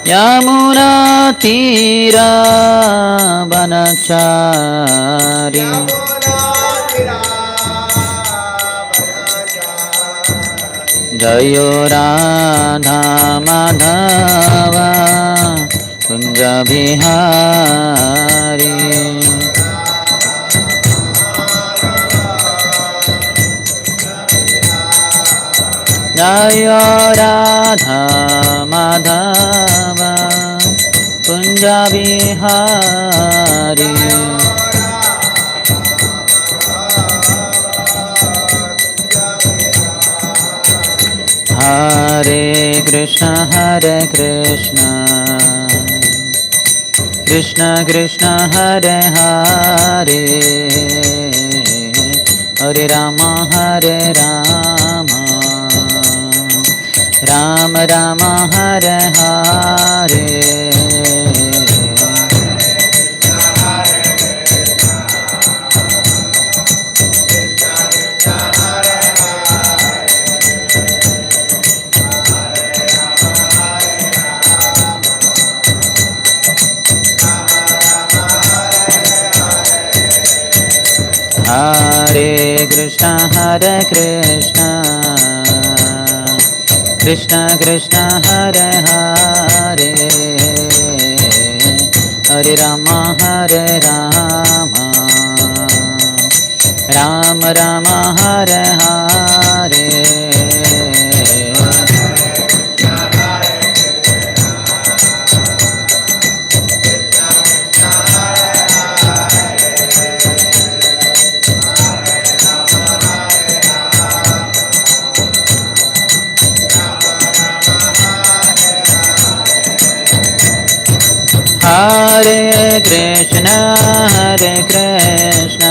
यमुना तीरा बनचारी जयो राधा माधव कुंज बिहारी जयो राधा माधव कुंज बिहारी हरे कृष्ण कृष्ण कृष्ण हरे हरे हरे राम राम राम हरे हरे हरे कृष्ण कृष्ण कृष्ण हरे हरे हरे राम राम राम हरे हरे हरे कृष्ण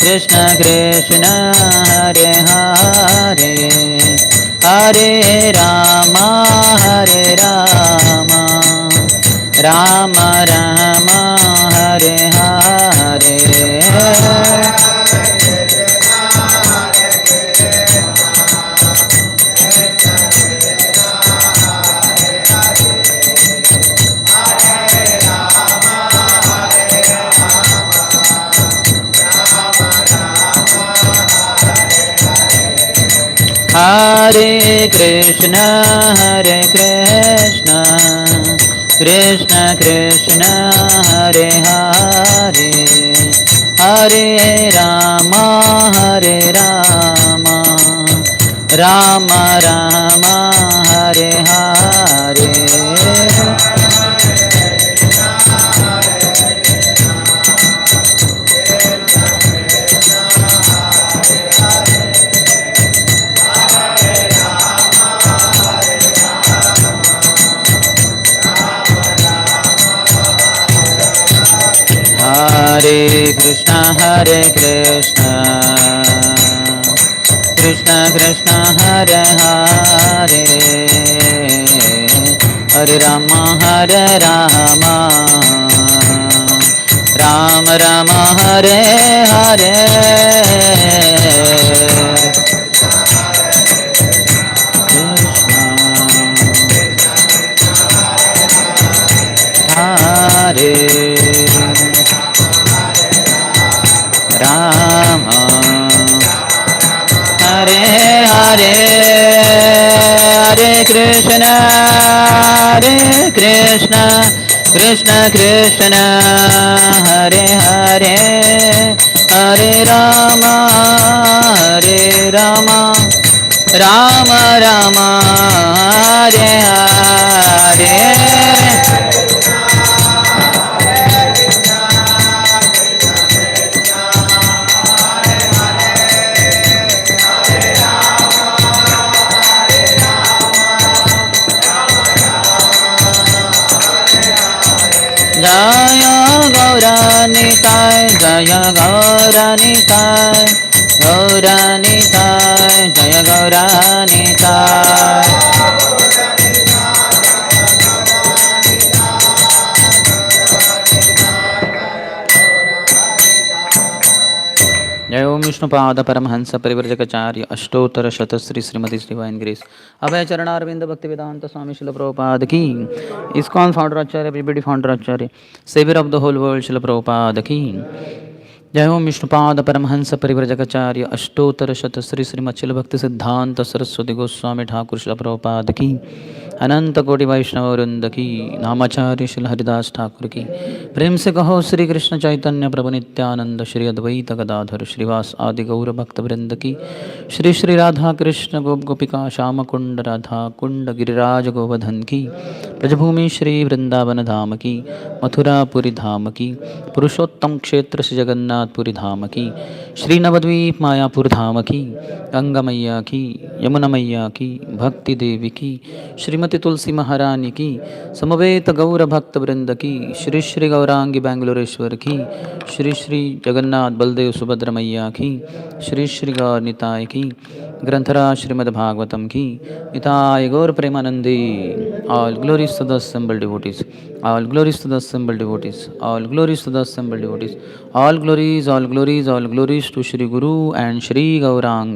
कृष्ण कृष्ण हरे हरे हरे राम राम राम हरे हरे हरे कृष्ण कृष्ण कृष्ण हरे हरे हरे राम राम राम हरे हरे हरे कृष्ण कृष्ण कृष्ण हरे हरे हरे राम राम राम हरे हरे हरे राम हरे हरे हरे कृष्ण कृष्ण कृष्ण हरे हरे हरे राम राम राम हरे हरे जय गौरानिताय जय गौरानिताय जय गौरानिताय जय ओम Vishnupada Paramhansa Parivrajakacarya Ashtottara Shatasri Srimati Sri Divine Grace Abhay Charanarvinda Bhaktivedanta Swami Srila Prabhupada ki ISKCON founder Acharya, everybody founder Acharya, Savior of the whole world Srila Prabhupada ki जय ओम विष्णुपाद परमहंस परिव्रजकाचार्य अष्टोत्तर शतश्री श्रीमच्चिल भक्ति सिद्धांत सरस्वती गोस्वामी ठाकुर श्रील प्रभुपाद की अनंत कोटि वैष्णव वृंद की नामाचार्य श्री हरिदास ठाकुर की प्रेम से कहो श्री कृष्ण चैतन्य प्रभु नित्यानंद श्री अद्वैत गदाधर श्रीवास आदि गौर भक्त वृंद की श्री श्री राधा कृष्ण गोप गोपिका श्याम कुंड राधा कुंड गिरिराज गोवर्धन की ब्रजभूमि श्री वृंदावन धाम की मथुरापुरी धाम की पुरुषोत्तम क्षेत्र श्री जगन्नाथपुरी धाम की श्री नवद्वीप मायापुर धाम की गंगा मैया की यमुना मैया की भक्ति देवी की श्रीमती तुलसी महारानी की समवेत गौर भक्त वृंद की श्री श्री गौरांगी बेंगलोरेश्वर की श्री श्री जगन्नाथ बलदेव सुभद्र मैया की श्री श्री गौर निताय की ग्रंथराज श्रीमद् भागवतम की निताय गौर Premanandi all glories to the assembled devotees all glories to the assembled devotees all glories to the assembled devotees all glories to Shri Guru and Shri Gaurang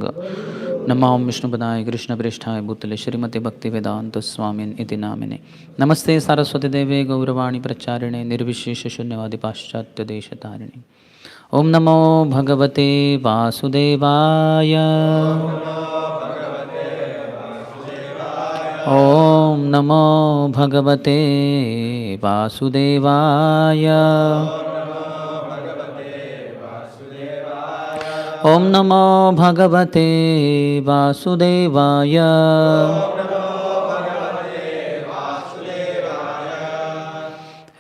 Namo Vishnupadaya Krishna Prishthaya Bhutale Shrimate Bhakti Vedanta Swamin Iti Namine Namaste Saraswati Deve Gauravani Pracharine Nirvishesha Shunyavadi Paschatya Deshatarine Om Namo Bhagavate Vasudevaya Om Namo Bhagavate Vasudevaya Om Namo Bhagavate Vasudevaya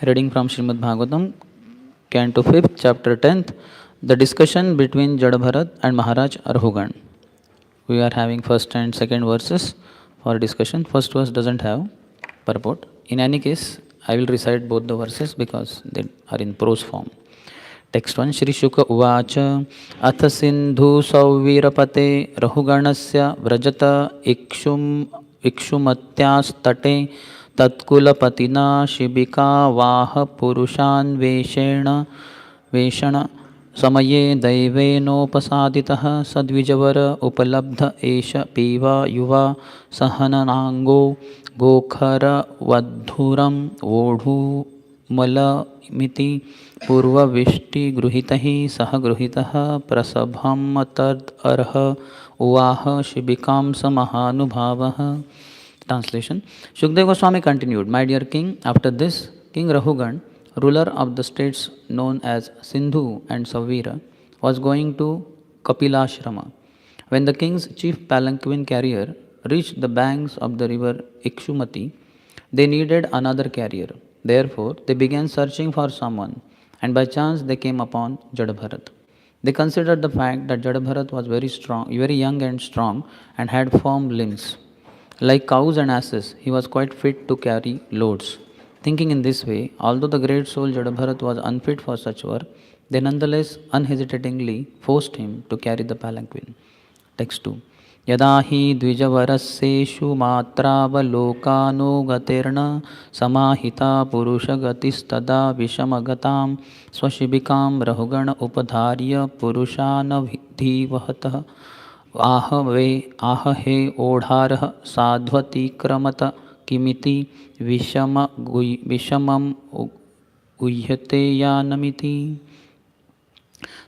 Reading from Srimad Bhagavatam, Canto 5th, Chapter 10th, the discussion between Jadabharat and Maharaj Arhugan. We are having first and second verses for discussion. First verse doesn't have purport. In any case, I will recite both the verses because they are in prose form. Text 1. Shri Shuka Uvacha Atha Sindhu Sauvirapate Rahuganasya Vrajata Ikshumatyas Tate Tatkulapatina Shibika Vaha Purushan Veshana Samaye Daivenopasaditah Sadvijavara Upalabdha Esha Piva Yuva Sahananango Gokhara Vadhuram Vodhu Malamiti Purva Vishti Gruhitahi Saha Gruhitaha Prasabham Tad Arha Uvaha Shibikam Samahanubhavaha. Translation. Shukdev Goswami continued, My dear king, after this, King Rahugan, ruler of the states known as Sindhu and Savira, was going to Kapilashrama. When the king's chief palanquin carrier reached the banks of the river Ikshumati, they needed another carrier. Therefore, they began searching for someone, and by chance they came upon Jadabharat. They considered the fact that Jadabharat was very young and strong, and had firm limbs. Like cows and asses, he was quite fit to carry loads. Thinking in this way, although the great soul Jadabharat was unfit for such work, they nonetheless unhesitatingly forced him to carry the palanquin. Text 2. Yada hi dvijavaraseshu matravalokano samahita purushagatistada vishamagatam swashibikam rahugana upadharya purushana vidhivahatah आह हे ओढ़ारः साध्वतिक्रमत किमिति विषमम उह्यते यानमिति.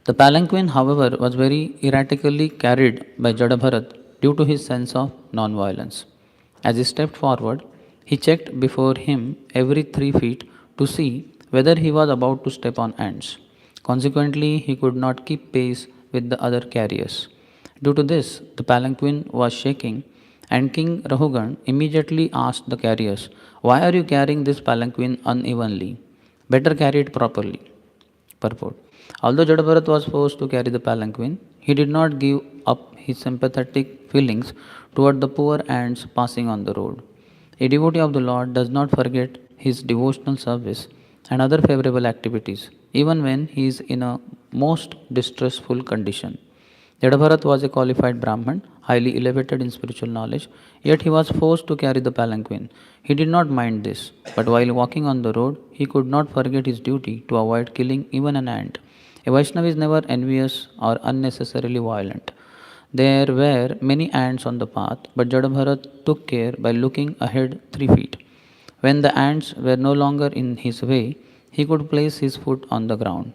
The palanquin, however, was very erratically carried by Jadabharat due to his sense of non-violence. As he stepped forward, he checked before him every 3 feet to see whether he was about to step on ants. Consequently, he could not keep pace with the other carriers. Due to this, the palanquin was shaking, and King Rahugan immediately asked the carriers, Why are you carrying this palanquin unevenly? Better carry it properly. Purport. Although Jadabharat was forced to carry the palanquin, he did not give up his sympathetic feelings toward the poor ants passing on the road. A devotee of the Lord does not forget his devotional service and other favorable activities, even when he is in a most distressful condition. Jadabharat was a qualified Brahman, highly elevated in spiritual knowledge, yet he was forced to carry the palanquin. He did not mind this, but while walking on the road, he could not forget his duty to avoid killing even an ant. A Vaishnava is never envious or unnecessarily violent. There were many ants on the path, but Jadabharat took care by looking ahead 3 feet. When the ants were no longer in his way, he could place his foot on the ground.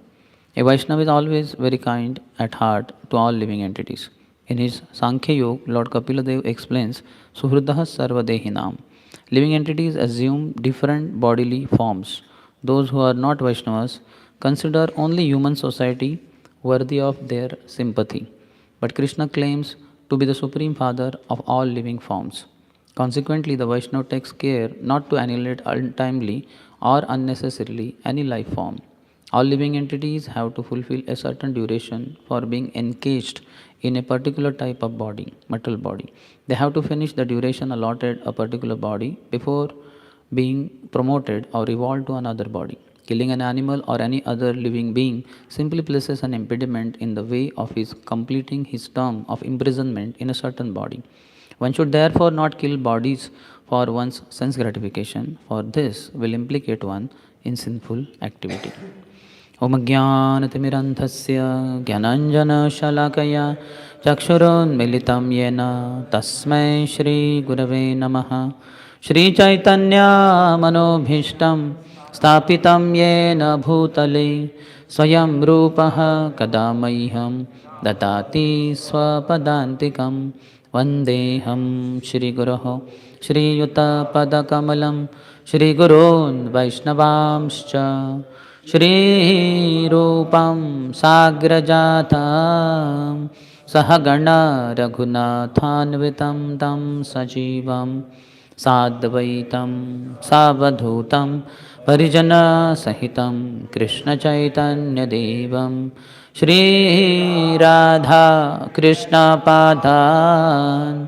A Vaishnava is always very kind at heart to all living entities. In his Sankhya Yoga, Lord Kapiladev explains Suhridah Sarvadehinam. Living entities assume different bodily forms. Those who are not Vaishnavas consider only human society worthy of their sympathy. But Krishna claims to be the Supreme Father of all living forms. Consequently, the Vaishnava takes care not to annihilate untimely or unnecessarily any life form. All living entities have to fulfill a certain duration for being encaged in a particular type of body, material body. They have to finish the duration allotted a particular body before being promoted or evolved to another body. Killing an animal or any other living being simply places an impediment in the way of his completing his term of imprisonment in a certain body. One should therefore not kill bodies for one's sense gratification, for this will implicate one in sinful activity. ॐ ज्ञानतिमिरन्धस्य ज्ञानाञ्जनशलाकया चक्षुरोन्मिलितं येन तस्मै श्रीगुरवे नमः. श्रीचैतन्यमनोभीष्टं स्थापितं येन भूतले स्वयं रूपः कदा मह्यं ददाति स्वपदान्तिकं. वन्देऽहं श्रीगुरोः श्रीयुतपदकमलं श्रीगुरोन् वैष्णवांश्च श्रीरूपं साग्रजातं सहगणा रघुनाथान्वितं तं सजीवं साद्वैतं सावधूतं परिजनसहितं कृष्णचैतन्यदेवं श्रीराधा कृष्णपादान्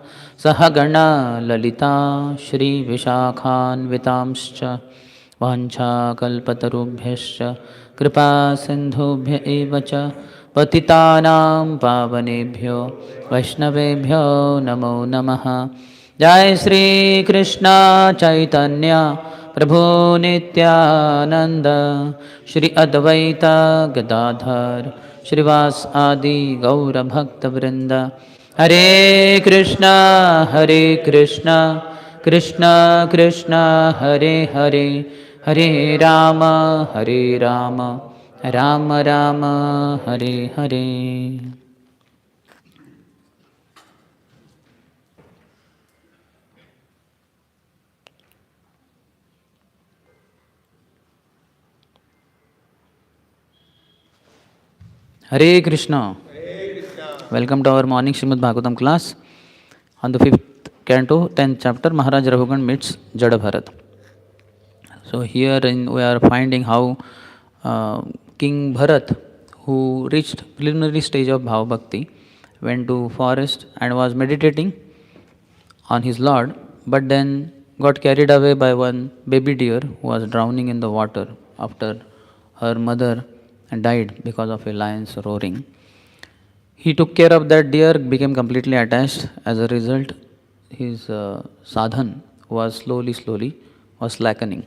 सहगणा ललिता श्रीविशाखान्वितांश्च वाञ्छाकल्पतरुभ्यश्च कृपासिन्धुभ्य एव च पतितानां पावनेभ्यो वैष्णवेभ्यो नमो नमः. जय श्री कृष्ण चैतन्य प्रभु नित्यानंद श्री अद्वैत गदाधर श्रीवास आदि गौरभक्तवृंद. हरे Krishna Krishna Krishna Hare Hare Hare Ram Ram Ram Hare Hare. Hare Krishna. Welcome to our morning Srimad Bhagavatam class on the 5th canto, 10th chapter, Maharaj Raghugan meets Jada Bharat. So here we are finding how King Bharat, who reached preliminary stage of Bhava Bhakti, went to forest and was meditating on his Lord, but then got carried away by one baby deer who was drowning in the water after her mother died because of a lion's roaring. He took care of that deer, became completely attached. As a result, his sadhan was slowly was slackening.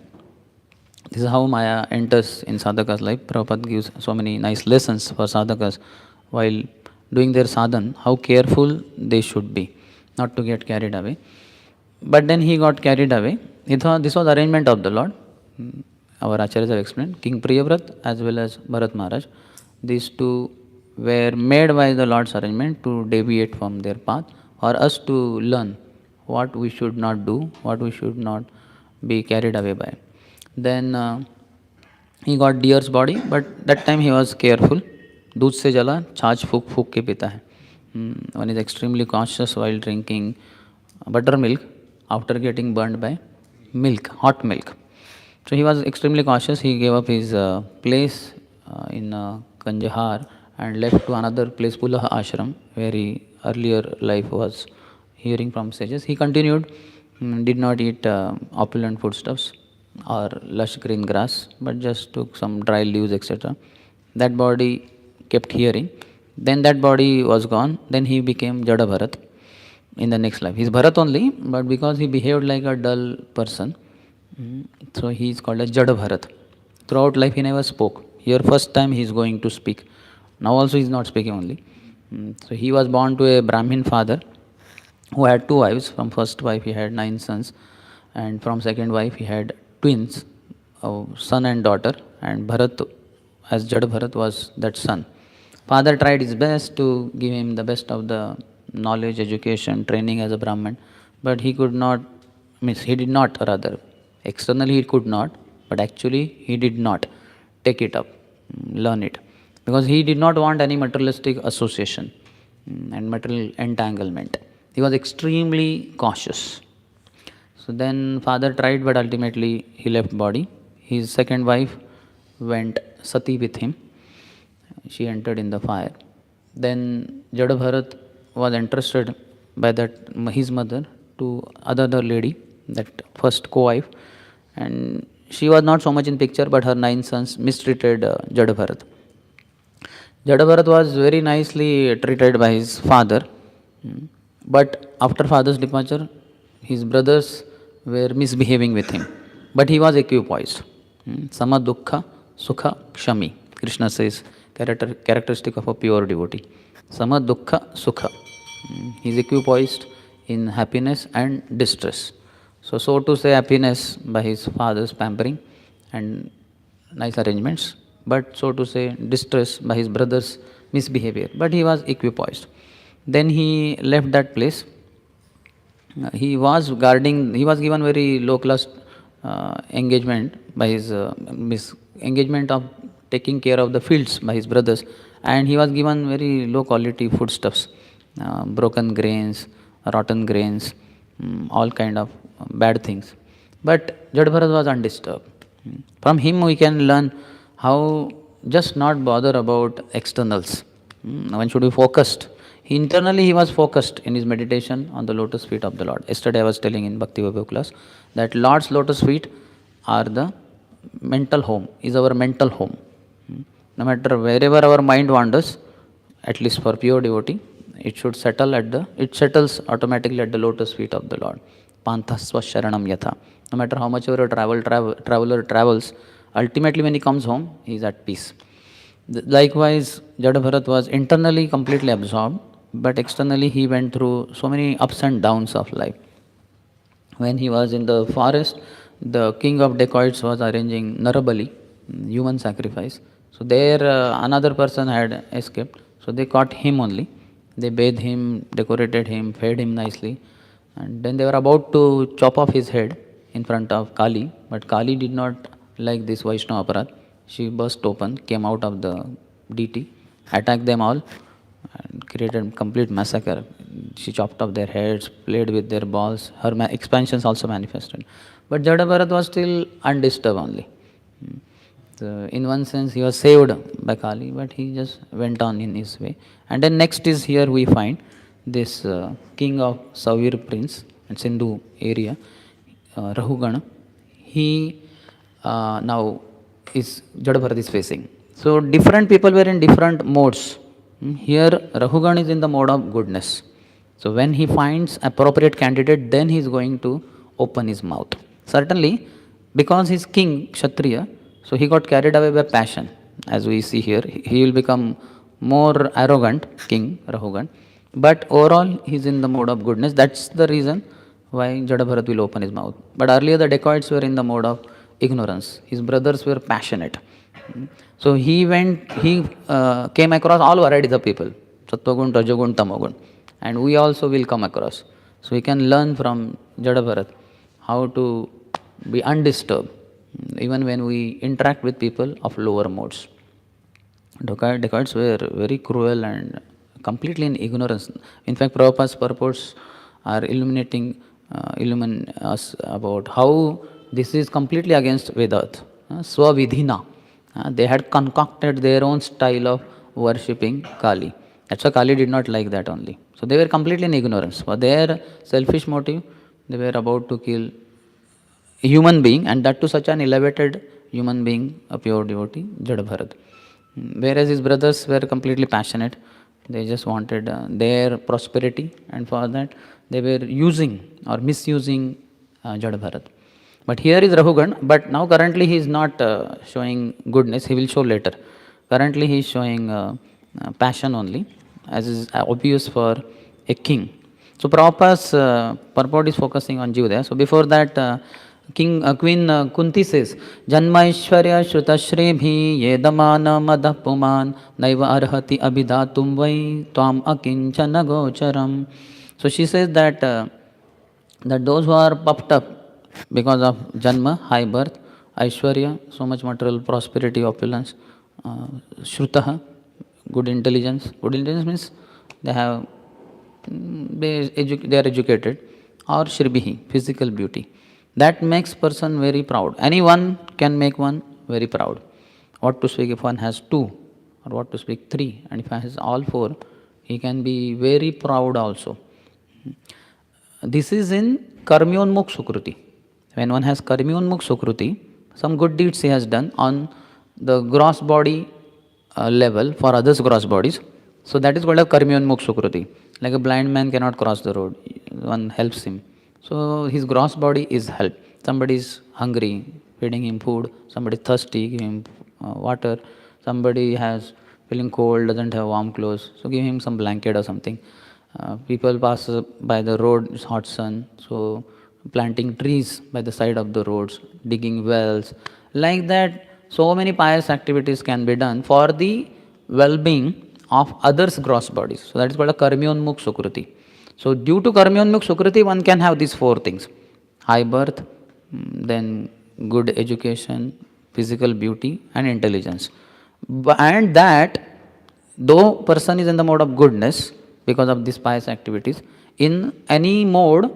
This is how Maya enters in sadhaka's life. Prabhupada gives so many nice lessons for sadhakas while doing their sadhan, how careful they should be, not to get carried away. But then he got carried away. This was arrangement of the Lord. Our acharyas have explained. King Priyavrat as well as Bharat Maharaj, these two were made by the Lord's arrangement to deviate from their path, for us to learn what we should not do, what we should not be carried away by. Then he got deer's body, but that time he was careful. दूध से जला छाछ फूक फूक के पीता है. One is extremely cautious while drinking buttermilk after getting burned by milk, hot milk. So he was extremely cautious. He gave up his place in Kanjahar and left to another place, Pulaha Ashram, where he earlier life was hearing from sages. He continued, did not eat opulent foodstuffs or lush green grass, but just took some dry leaves, etc. That body kept hearing. Then that body was gone. Then he became Jada Bharat in the next life. He's Bharat only, but because he behaved like a dull person, so he is called as Jada Bharat. Throughout life he never spoke. Here first time he is going to speak Now also he is not speaking only. So he was born to a Brahmin father who had two wives. From first wife he had 9 sons, and from second wife he had twins, a son and daughter, and Bharat, as Jad Bharat, was that son. Father tried his best to give him the best of the knowledge, education, training as a Brahmin, but he could not, means he did not, rather. Externally he could not, but actually he did not take it up, learn it, because he did not want any materialistic association and material entanglement. He was extremely cautious. So then father tried, but ultimately he left body. His second wife went sati with him. She entered in the fire. Then Jadabharat was interested by that his mother to other lady, that first co-wife, and she was not so much in picture, but her 9 sons mistreated Jadabharat. Jadabharat was very nicely treated by his father, but after father's departure, his brothers were misbehaving with him. But he was equipoised. Sama dukkha sukha kshami. Krishna says, characteristic of a pure devotee. Sama dukkha sukha. He is equipoised in happiness and distress. So to say happiness by his father's pampering and nice arrangements, but so to say distress by his brother's misbehavior. But he was equipoised. Then he left that place. He was given very low class engagement by his engagement of taking care of the fields by his brothers, and he was given very low quality foodstuffs, broken grains, rotten grains, all kind of bad things. But Jadbharat was undisturbed. From him we can learn how just not bother about externals. One should be focused. Internally he was focused in his meditation on the lotus feet of the Lord. Yesterday I was telling in Bhakti Vaibhav class that Lord's lotus feet are the mental home, is our mental home. No matter wherever our mind wanders, at least for pure devotee, it settles automatically at the lotus feet of the Lord. Panthasva sharanam yatha. No matter how much ever a traveler travels, ultimately when he comes home, he is at peace. Likewise, Jadabharat was internally completely absorbed, but externally he went through so many ups and downs of life. When he was in the forest, the king of dacoits was arranging Narabali, human sacrifice. So there another person had escaped. So they caught him only. They bathed him, decorated him, fed him nicely. And then they were about to chop off his head in front of Kali. But Kali did not like this Vaishnava aparat. She burst open, came out of the deity, attacked them all, and created complete massacre. She chopped off their heads, played with their balls. Her expansions also manifested. But Jadabharat was still undisturbed only. So in one sense, he was saved by Kali, but he just went on in his way. And then next is here we find this king of Savir prince and Sindhu area, Rahugana. He now is Jadabharat is facing. So different people were in different modes. Here Rahugana is in the mode of goodness. So when he finds appropriate candidate, then he is going to open his mouth. Certainly, because he is king, Kshatriya, so he got carried away by passion. As we see here, he will become more arrogant, king Rahugan. But overall, he is in the mode of goodness. That's the reason why Jadabharat will open his mouth. But earlier the dacoits were in the mode of ignorance. His brothers were passionate. So he came across all varieties of people, Sattvagun, Rajagun, Tamagun. And we also will come across. So we can learn from Jadabharat how to be undisturbed, even when we interact with people of lower modes. Dacoits were very cruel and completely in ignorance. In fact, Prabhupada's purports are illumine us about how this is completely against Vedat. Swavidhina. They had concocted their own style of worshipping Kali. That's why Kali did not like that only. So they were completely in ignorance. For their selfish motive, they were about to kill a human being, and that to such an elevated human being, a pure devotee, Jadabharat. Whereas his brothers were completely passionate. They just wanted their prosperity, and for that they were using or misusing Jadabharat. But here is Rahugan, but now currently he is not showing goodness, he will show later. Currently he is showing passion only, as is obvious for a king. So Prabhupada's purport is focusing on Jivadaya. So before that, Queen Kunti says, Janmaishwarya Shrutashribhi Yedamana Madapuman Naiva Arhati Abhidatum Vai Tvam Akinchana Gocharam. So she says that those who are puffed up because of Janma, high birth, Aishwarya, so much material prosperity, opulence, Shrutaha, good intelligence. Good intelligence means they have they are educated, or Shribihi, physical beauty. That makes person very proud. Anyone can make one very proud. What to speak if one has two, or what to speak three, and if one has all four, he can be very proud also. This is in Karmyonmukh Sukruti. When one has Karmyonmukh Sukruti, some good deeds he has done on the gross body level for others' gross bodies. So that is called a Karmyonmukh Sukruti. Like a blind man cannot cross the road, one helps him. So his gross body is helped. Somebody is hungry, feeding him food. Somebody is thirsty, give him water. Somebody has feeling cold, doesn't have warm clothes, so give him some blanket or something. People pass by the road, it's hot sun, so planting trees by the side of the roads, digging wells. Like that, so many pious activities can be done for the well-being of others' gross bodies. So that is called a Karmyonmukh Sukruti. So due to Karmyonmukh Sukruti, one can have these four things: high birth, then good education, physical beauty, and intelligence. And that, though person is in the mode of goodness because of these pious activities, in any mode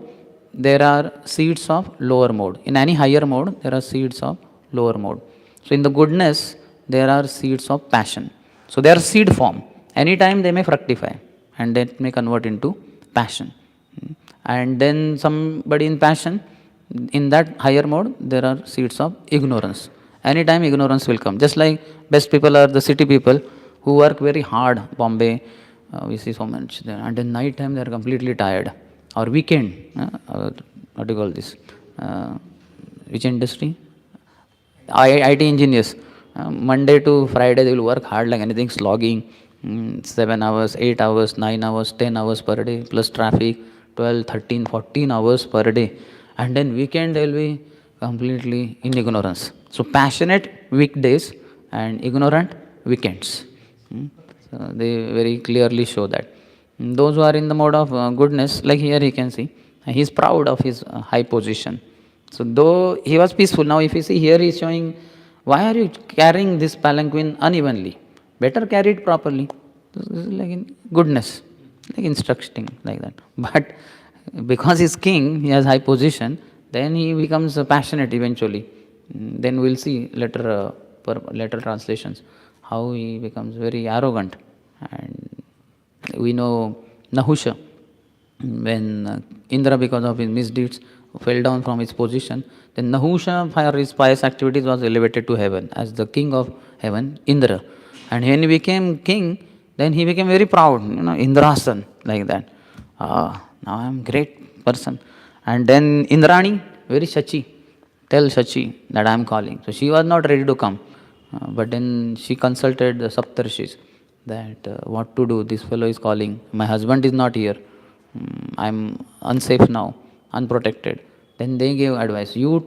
there are seeds of lower mode. In any higher mode, there are seeds of lower mode. So in the goodness, there are seeds of passion. So they are seed form. Anytime they may fructify and that may convert into passion. And then somebody in passion, in that higher mode, there are seeds of ignorance. Anytime ignorance will come. Just like best people are the city people who work very hard. Bombay, we see so much there. And in night time, they are completely tired. Or weekend, what do you call this? Which industry? IT engineers. Monday to Friday, they will work hard like anything, slogging. 7 hours, 8 hours, 9 hours, 10 hours per day, plus traffic, 12, 13, 14 hours per day. And then weekend they will be completely in ignorance. So passionate weekdays and ignorant weekends. So they very clearly show that. Those who are in the mode of goodness, like here he can see, he is proud of his high position. So though he was peaceful, now if you see here he is showing, why are you carrying this palanquin unevenly? Better carry it properly. This is like in goodness, like instructing like that. But because he's king, he has high position, then he becomes passionate eventually. Then we'll see later translations how he becomes very arrogant. And we know Nahusha, when Indra, because of his misdeeds, fell down from his position, then Nahusha, for his pious activities, was elevated to heaven as the king of heaven, Indra. And when he became king, then he became very proud, Indrasan, like that. Now I am great person. And then Indrani, very Shachi, tell Shachi that I am calling. So she was not ready to come. But then she consulted the Saptarshis that what to do, this fellow is calling, my husband is not here, I am unsafe now, unprotected. Then they gave advice, you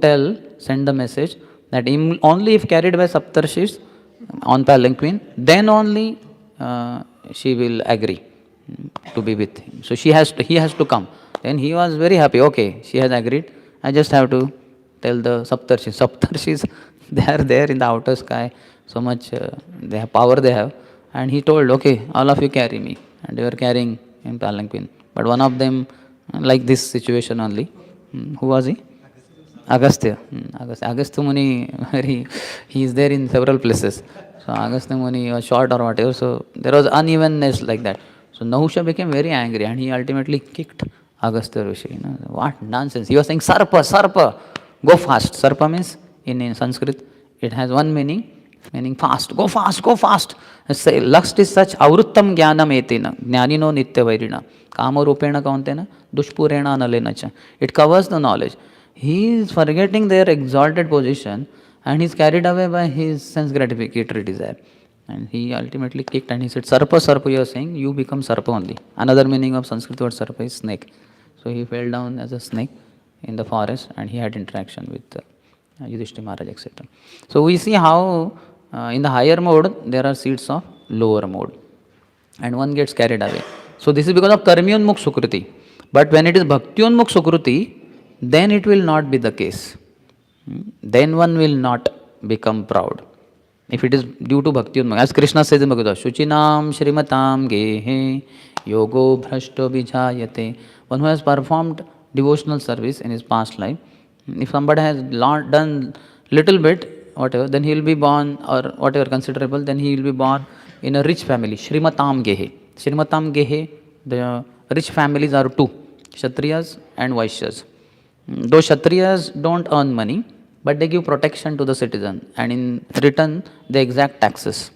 send the message that only if carried by Saptarshis on palanquin, then only she will agree to be with him. So he has to come. Then he was very happy, okay, she has agreed, I just have to tell the Saptarshis. Saptarshis, they are there in the outer sky, so much they have power they have. And he told, okay, all of you carry me. And they were carrying in palanquin. But one of them, like this situation only, who was he? Agastya. Agastya Muni, he is there in several places. So Agastya Muni was short or whatever, so there was unevenness like that. So Nahusha became very angry and he ultimately kicked Agastya Rishi. What nonsense. He was saying, Sarpa, go fast. Sarpa means, in Sanskrit, it has one meaning fast. Go fast. Say, Lust is such, avruttam jnanam etina, jnanino nitya vairina, kama rupena kauntena, dushpurena analena cha. It covers the knowledge. He is forgetting their exalted position and he is carried away by his sense gratificatory desire. And he ultimately kicked and he said, Sarpa, Sarpa, you are saying, you become Sarpa only. Another meaning of Sanskrit word Sarpa is snake. So he fell down as a snake in the forest and he had interaction with Yudhishthira Maharaj, etc. So we see how in the higher mode there are seeds of lower mode and one gets carried away. So this is because of Karmyonmukh Sukruti. But when it is Bhaktyonmukh Sukruti, then it will not be the case. Then one will not become proud. If it is due to Bhakti Unmag, as Krishna says in Bhagavad Gita, Shuchinam Shrimatam Gehe Yogo Bhrashto Vijayate. One who has performed devotional service in his past life, if somebody has done little bit, whatever, then he will be born, or whatever considerable, then he will be born in a rich family. Shrimatam Gehe. Shrimatam Gehe, the rich families are two, Kshatriyas and Vaishyas. Those Kshatriyas don't earn money, but they give protection to the citizen, and in return they exact taxes.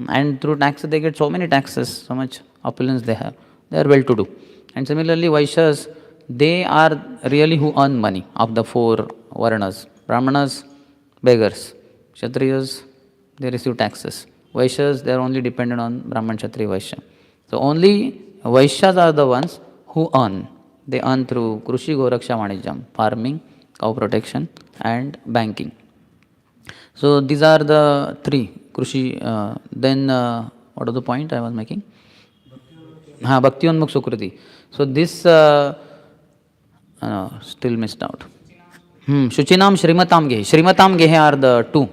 And through taxes they get so many taxes, so much opulence they have. They are well to do. And similarly, Vaishyas, they are really who earn money of the four Varnas. Brahmanas, beggars. Kshatriyas, they receive taxes. Vaishyas, they are only dependent on Brahman, Kshatriya, Vaishya. So only Vaishyas are the ones who earn. They earn through Krushi, Goraksha, Vanijjam, farming, cow protection and banking. So these are the three. Krushi, then what was the point I was making? Bhakti Unmukh Sukruti. So this still missed out. Shuchinam Shrimatam Gehe. Shrimatam Gehe are the two.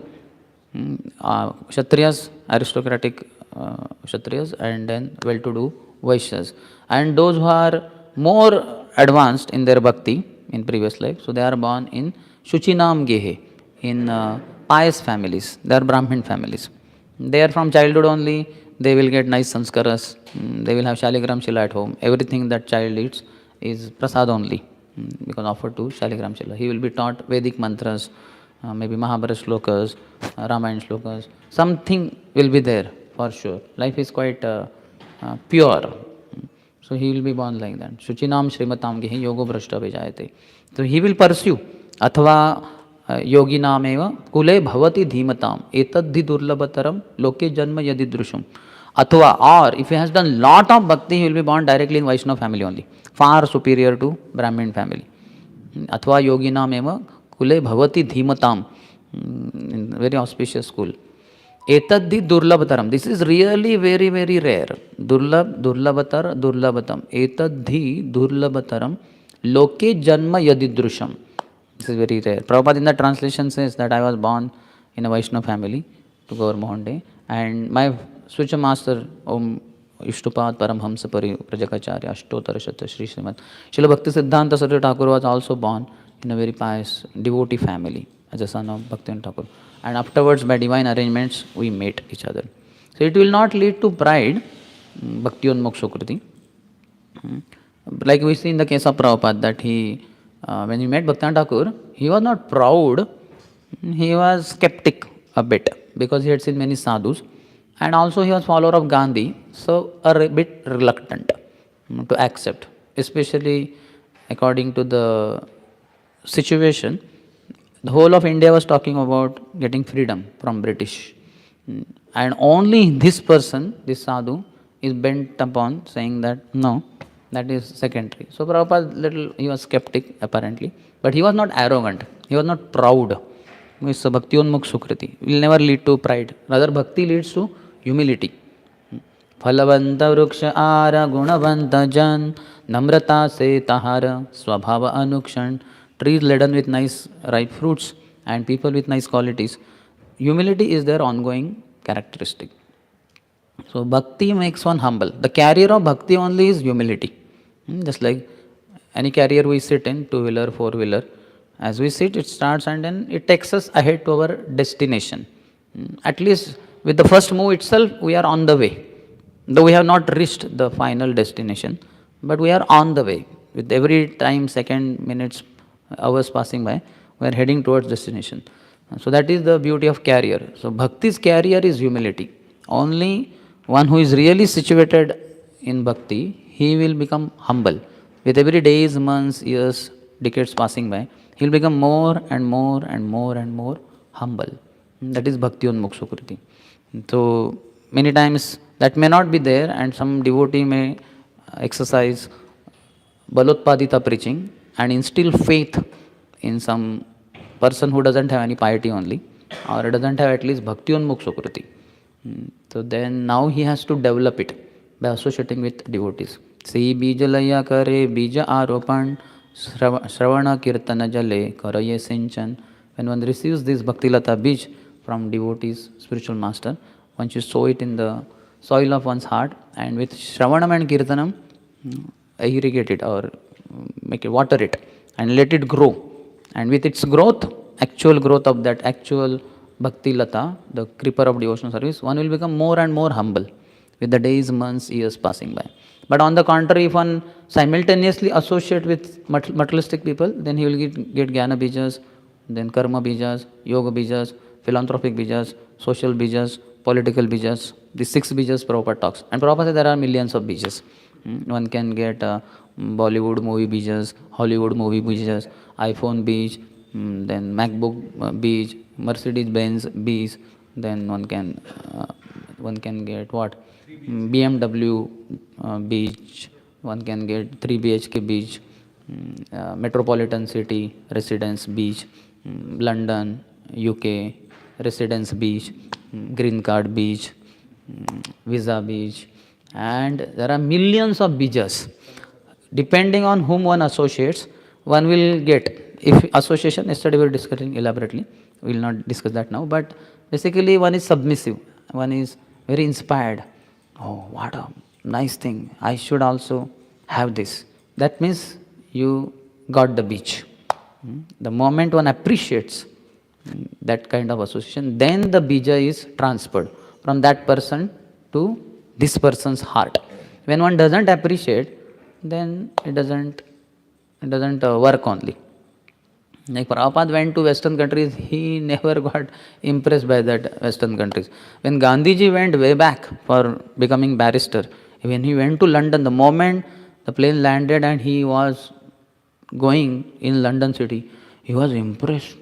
Kshatriyas, aristocratic Kshatriyas, and then well-to-do Vaishyas. And those who are more advanced in their bhakti in previous life, so they are born in Shuchinam Gehe, in pious families. They are Brahmin families. They are from childhood only, they will get nice sanskaras, they will have Shaligram Shila at home. Everything that child eats is prasad only, because offered to Shaligram Shila. He will be taught Vedic mantras, maybe Mahabharata shlokas, Ramayana shlokas. Something will be there for sure. Life is quite pure. So he will be born like that. Shuchinam Shrimatam Gehe Yogo Bhrashta Vijayate. So he will pursue. Athva Yoginam eva Kule Bhavati Dhimatam Etadhi Durlabhataram Loke Janma Yadidrusham. Athva, or if he has done lot of bhakti, he will be born directly in Vaishnava family only. Far superior to Brahmin family. Athva Yoginam eva Kule Bhavati Dhimatam. Very auspicious school. Etadhi durlabhataram. This is really very, very rare. Durlabhatar, durlabhatam. Etadhi durlabhataram. Loke janma yadidrusham. This is very rare. Prabhupada in the translation says that I was born in a Vaishnava family to Gaur Mohan Day, and my switcher master, Om Ishtupad Paramhamsa Prajakacharya Ashtotara Shata Shri Srimad Srila Bhakti Siddhanta Saraswati Thakur was also born in a very pious devotee family as a son of Bhaktivinoda Thakur. And afterwards, by divine arrangements, we met each other. So it will not lead to pride, Bhakti Unmukh Sukruti. Like we see in the case of Prabhupada, that he, when he met Bhaktivinoda Thakur, he was not proud, he was skeptic a bit, because he had seen many sadhus, and also he was follower of Gandhi, so a bit reluctant to accept, especially according to the situation. The whole of India was talking about getting freedom from British. And only this person, this sadhu, is bent upon saying that no, that is secondary. So Prabhupada, he was skeptic apparently, but he was not arrogant, he was not proud. It's a Bhakti Unmukh Sukruti. It will never lead to pride. Rather, Bhakti leads to humility. Phalavanta vruksha ara gunavanta jan namrata se tahara swabhava anukshan. Trees laden with nice ripe fruits and people with nice qualities. Humility is their ongoing characteristic. So bhakti makes one humble. The carrier of bhakti only is humility. Just like any carrier we sit in, two-wheeler, four-wheeler, as we sit, it starts and then it takes us ahead to our destination. At least with the first move itself, we are on the way. Though we have not reached the final destination, but we are on the way. With every time, second, minutes, hours passing by, we are heading towards destination. So that is the beauty of carrier. So bhakti's carrier is humility. Only one who is really situated in bhakti, he will become humble. With every days, months, years, decades passing by, he will become more and more and more and more humble. That is Bhakti Unmukh Sukruti. So many times that may not be there, and some devotee may exercise balotpadita preaching and instill faith in some person who doesn't have any piety only, or doesn't have at least bhakti unmukh sukriti. So then now he has to develop it by associating with devotees. See bijalaya kare bija aropan shravana kirtana jale karaye sinchan. When one receives this bhakti lata bij from devotees, spiritual master, one should sow it in the soil of one's heart, and with shravanam and kirtanam, irrigate it or make it, water it, and let it grow. And with its growth, actual growth of that actual bhakti lata, the creeper of devotional service, one will become more and more humble with the days, months, years passing by. But on the contrary, if one simultaneously associate with materialistic people, then he will get jnana bijas, then karma bijas, yoga bijas, philanthropic bijas, social bijas, political bijas. These 6 bijas Prabhupada talks. And Prabhupada says there are millions of bijas. One can get Bollywood movie bijas, Hollywood movie bijas, iPhone bij, then MacBook bij, Mercedes Benz bij, then one can get what? BMW bij, one can get 3 BHK bij, metropolitan city residence bij, London, UK residence bij, green card bij, visa bij, and there are millions of bijas. Depending on whom one associates, one will get. If association, yesterday we were discussing elaborately, we will not discuss that now, but basically one is submissive, one is very inspired. Oh, what a nice thing, I should also have this. That means you got the beach. The moment one appreciates that kind of association, then the bija is transferred from that person to this person's heart. When one doesn't appreciate, then it doesn't work only. Like Prabhupada went to Western countries, he never got impressed by that Western countries. When Gandhiji went way back for becoming barrister, when he went to London, the moment the plane landed and he was going in London city, he was impressed.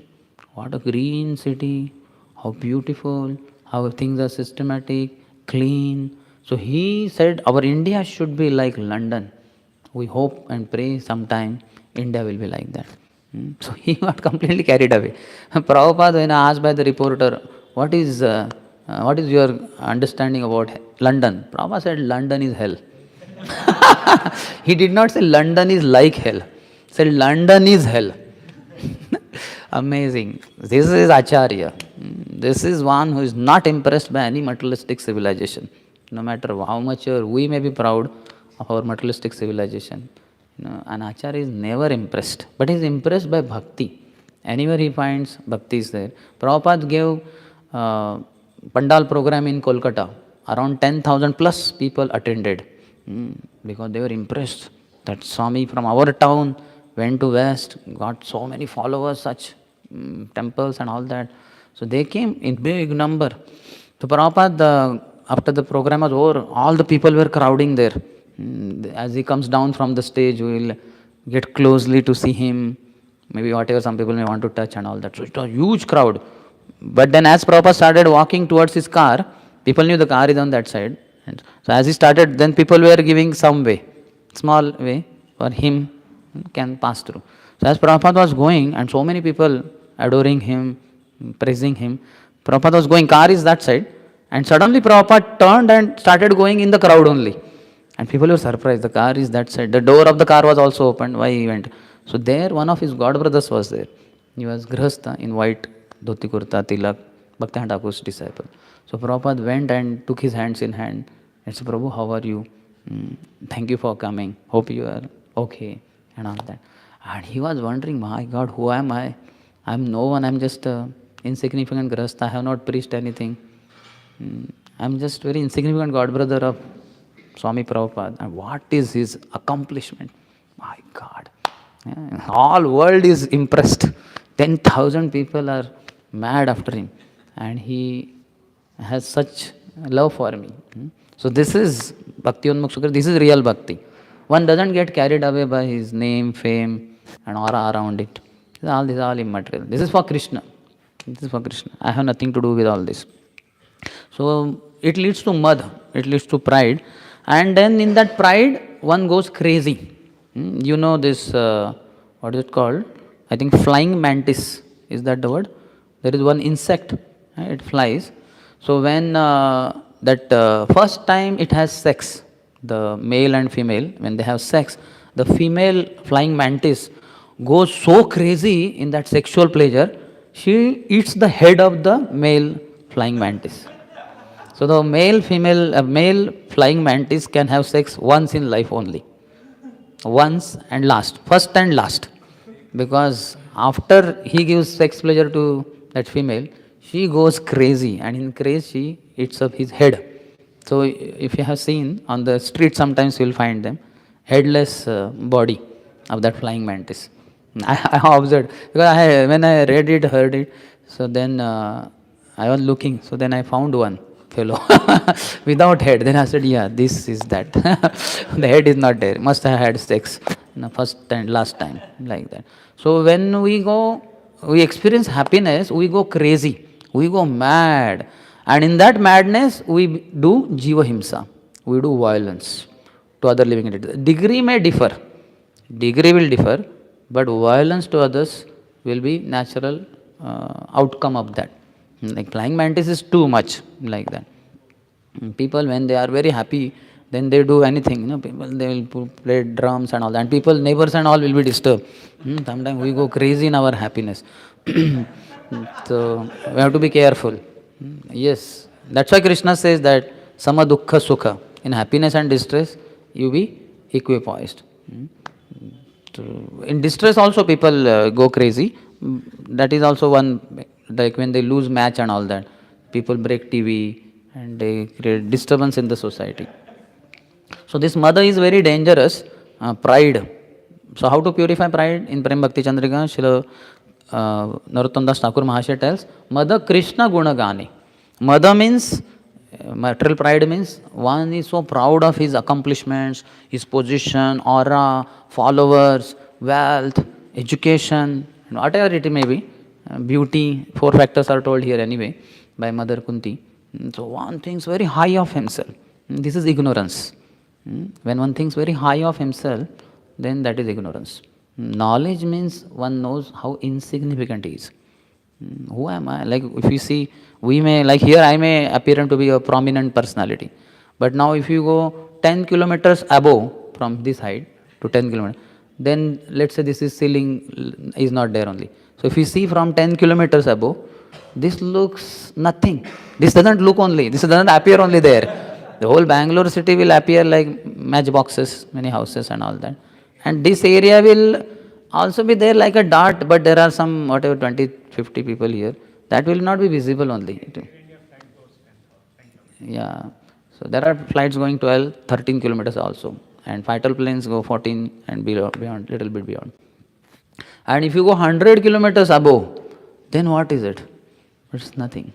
What a green city, how beautiful, how things are systematic, clean. So he said, our India should be like London. We hope and pray sometime India will be like that. So he got completely carried away. Prabhupada, when asked by the reporter, what is your understanding about London? Prabhupada said, London is hell. He did not say London is like hell. He said London is hell. Amazing. This is Acharya. This is one who is not impressed by any materialistic civilization. No matter how much we may be proud of our materialistic civilization. An Acharya is never impressed, but he is impressed by bhakti. Anywhere he finds bhakti is there. Prabhupada gave Pandal program in Kolkata. Around 10,000 plus people attended because they were impressed that Swami from our town went to West, got so many followers, such temples and all that. So they came in big number. So Prabhupada, after the program was over, all the people were crowding there. As he comes down from the stage, we will get closely to see him, maybe whatever some people may want to touch and all that. So it was a huge crowd. But then as Prabhupada started walking towards his car, people knew the car is on that side. And so as he started, then people were giving some way, small way for him can pass through. So as Prabhupada was going, and so many people adoring him, praising him, Prabhupada was going, car is that side, and suddenly Prabhupada turned and started going in the crowd only. And people were surprised, the car is that side. The door of the car was also opened, why he went? So there one of his god brothers was there. He was Grihastha in white dhoti kurta, tilak, Bhakti Thakur's disciple. So Prabhupada went and took his hands in hand and said, Prabhu, how are you? Thank you for coming. Hope you are okay. And all that. And he was wondering, my God, who am I? I am no one, I am just an insignificant Grihastha. I have not preached anything. I am just very insignificant god brother of Swami Prabhupada. And what is his accomplishment? My God. Yeah, all world is impressed. 10,000 people are mad after him. And he has such love for me. So this is Bhakti Unmukh Sukra. This is real bhakti. One doesn't get carried away by his name, fame, and aura around it. This is all immaterial. This is for Krishna. This is for Krishna. I have nothing to do with all this. So it leads to mud, it leads to pride, and then in that pride, one goes crazy. You know this, what is it called? I think flying mantis, is that the word? There is one insect, it flies. So when that first time it has sex, the male and female, when they have sex, the female flying mantis goes so crazy in that sexual pleasure, she eats the head of the male flying mantis. So the male flying mantis can have sex once in life only, once and last, first and last, because after he gives sex pleasure to that female, she goes crazy, and in craze she eats up his head. So if you have seen on the street, sometimes you will find them headless body of that flying mantis. I have observed because when I read it, heard it, so then I was looking. So then I found one fellow without head. Then I said, yeah, this is that. The head is not there. Must have had sex first and last time, like that. So when we experience happiness, we go crazy, we go mad, and in that madness we do jiva himsa, we do violence to other living entities. Degree will differ, but violence to others will be natural outcome of that. Like flying mantis is too much, like that. People, when they are very happy, then they do anything. People, they will play drums and all that. And people, neighbors and all will be disturbed. Sometimes we go crazy in our happiness. So we have to be careful. Yes, that's why Krishna says that sama dukkha sukha. In happiness and distress, you be equipoised. So in distress also people go crazy. That is also one, like when they lose match and all that. People break TV and they create disturbance in the society. So this mother is very dangerous, pride. So how to purify pride? In Prem Bhakti Chandrika, Srila Narottam Das Thakur Mahashaya tells, Mother Krishna Gunagani. Mother means, material pride means, one is so proud of his accomplishments, his position, aura, followers, wealth, education, whatever it may be, beauty, 4 factors are told here anyway by Mother Kunti. So one thinks very high of himself. This is ignorance. When one thinks very high of himself, then that is ignorance. Knowledge means one knows how insignificant he is. Who am I? Like if you see, we may, like here I may appear to be a prominent personality. But now if you go 10 kilometers above from this height to 10 kilometers, then let's say this is ceiling is not there only. So if you see from 10 kilometers above, this looks nothing. This doesn't look only, this doesn't appear only there. The whole Bangalore city will appear like matchboxes, many houses and all that. And this area will also be there like a dot, but there are some whatever 20, 50 people here. That will not be visible only. Yeah. So there are flights going 12, 13 kilometers also. And fighter planes go 14 and beyond, little bit beyond. And if you go 100 kilometers above, then what is it? It's nothing.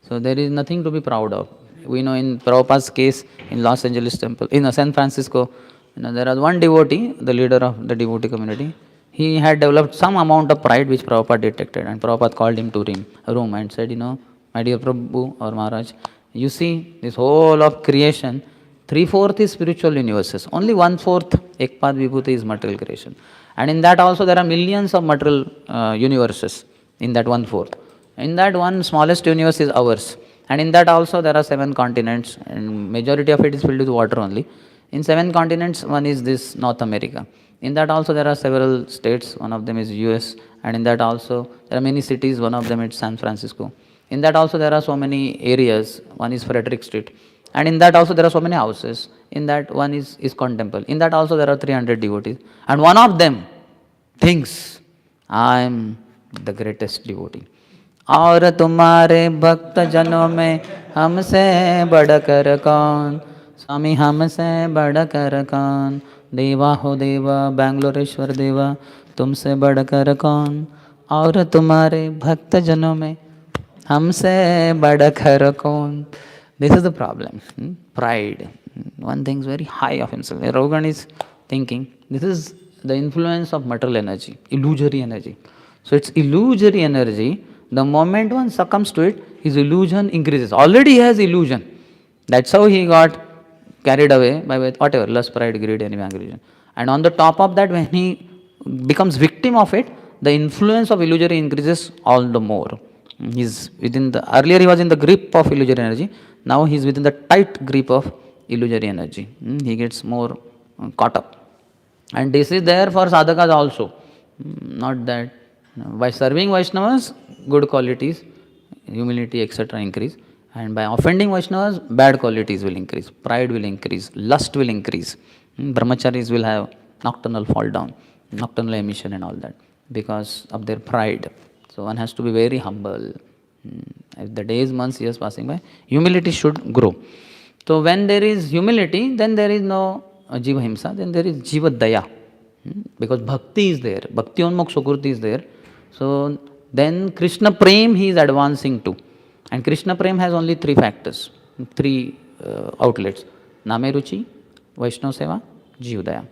So there is nothing to be proud of. We know in Prabhupada's case in Los Angeles temple, in San Francisco, there was one devotee, the leader of the devotee community. He had developed some amount of pride which Prabhupada detected, and Prabhupada called him to a room and said, my dear Prabhu or Maharaj, you see this whole of creation, 3/4 is spiritual universes. Only 1/4, Ekpad Vibhuti, is material creation. And in that also there are millions of material universes in that 1/4. In that one smallest universe is ours. And in that also there are 7 continents, and majority of it is filled with water only. In 7 continents, one is this North America. In that also there are several states, one of them is US, and in that also there are many cities, one of them is San Francisco. In that also there are so many areas, one is Frederick Street. And in that also there are so many houses. In that one is ISKCON temple. In that also there are 300 devotees. And one of them thinks, I am the greatest devotee. और तुम्हारे भक्त जनों में हमसे बढ़कर कौन, स्वामी हमसे बढ़कर कौन, देवा हो देवा बैंगलोरेश्वर देवा, तुमसे बढ़कर कौन, और तुम्हारे भक्त जनों में हमसे बढ़कर कौन. This is the problem. Pride. One thinks very high of himself. Rogan is thinking, this is the influence of material energy, illusory energy. So it's illusory energy. The moment one succumbs to it, his illusion increases. Already he has illusion. That's how he got carried away by whatever, lust, pride, greed, envy, anger, illusion. And on the top of that, when he becomes victim of it, the influence of illusory increases all the more. He's within the, earlier he was in the grip of illusory energy, now he is within the tight grip of illusory energy. He gets more caught up. And this is there for sadhakas also. Not that by serving Vaishnavas, good qualities, humility, etc. increase. And by offending Vaishnavas, bad qualities will increase. Pride will increase. Lust will increase. Brahmacharis will have nocturnal fall down, nocturnal emission and all that because of their pride. So one has to be very humble. As the days, months, years passing by, humility should grow. So when there is humility, then there is no Jiva Himsa, then there is Jiva Daya. Because bhakti is there, bhakti onmok sukurti is there. So then Krishna Prem he is advancing to. And Krishna Prem has only three factors, three outlets. Name Ruchi, Vaishnava Seva, Jiva Daya.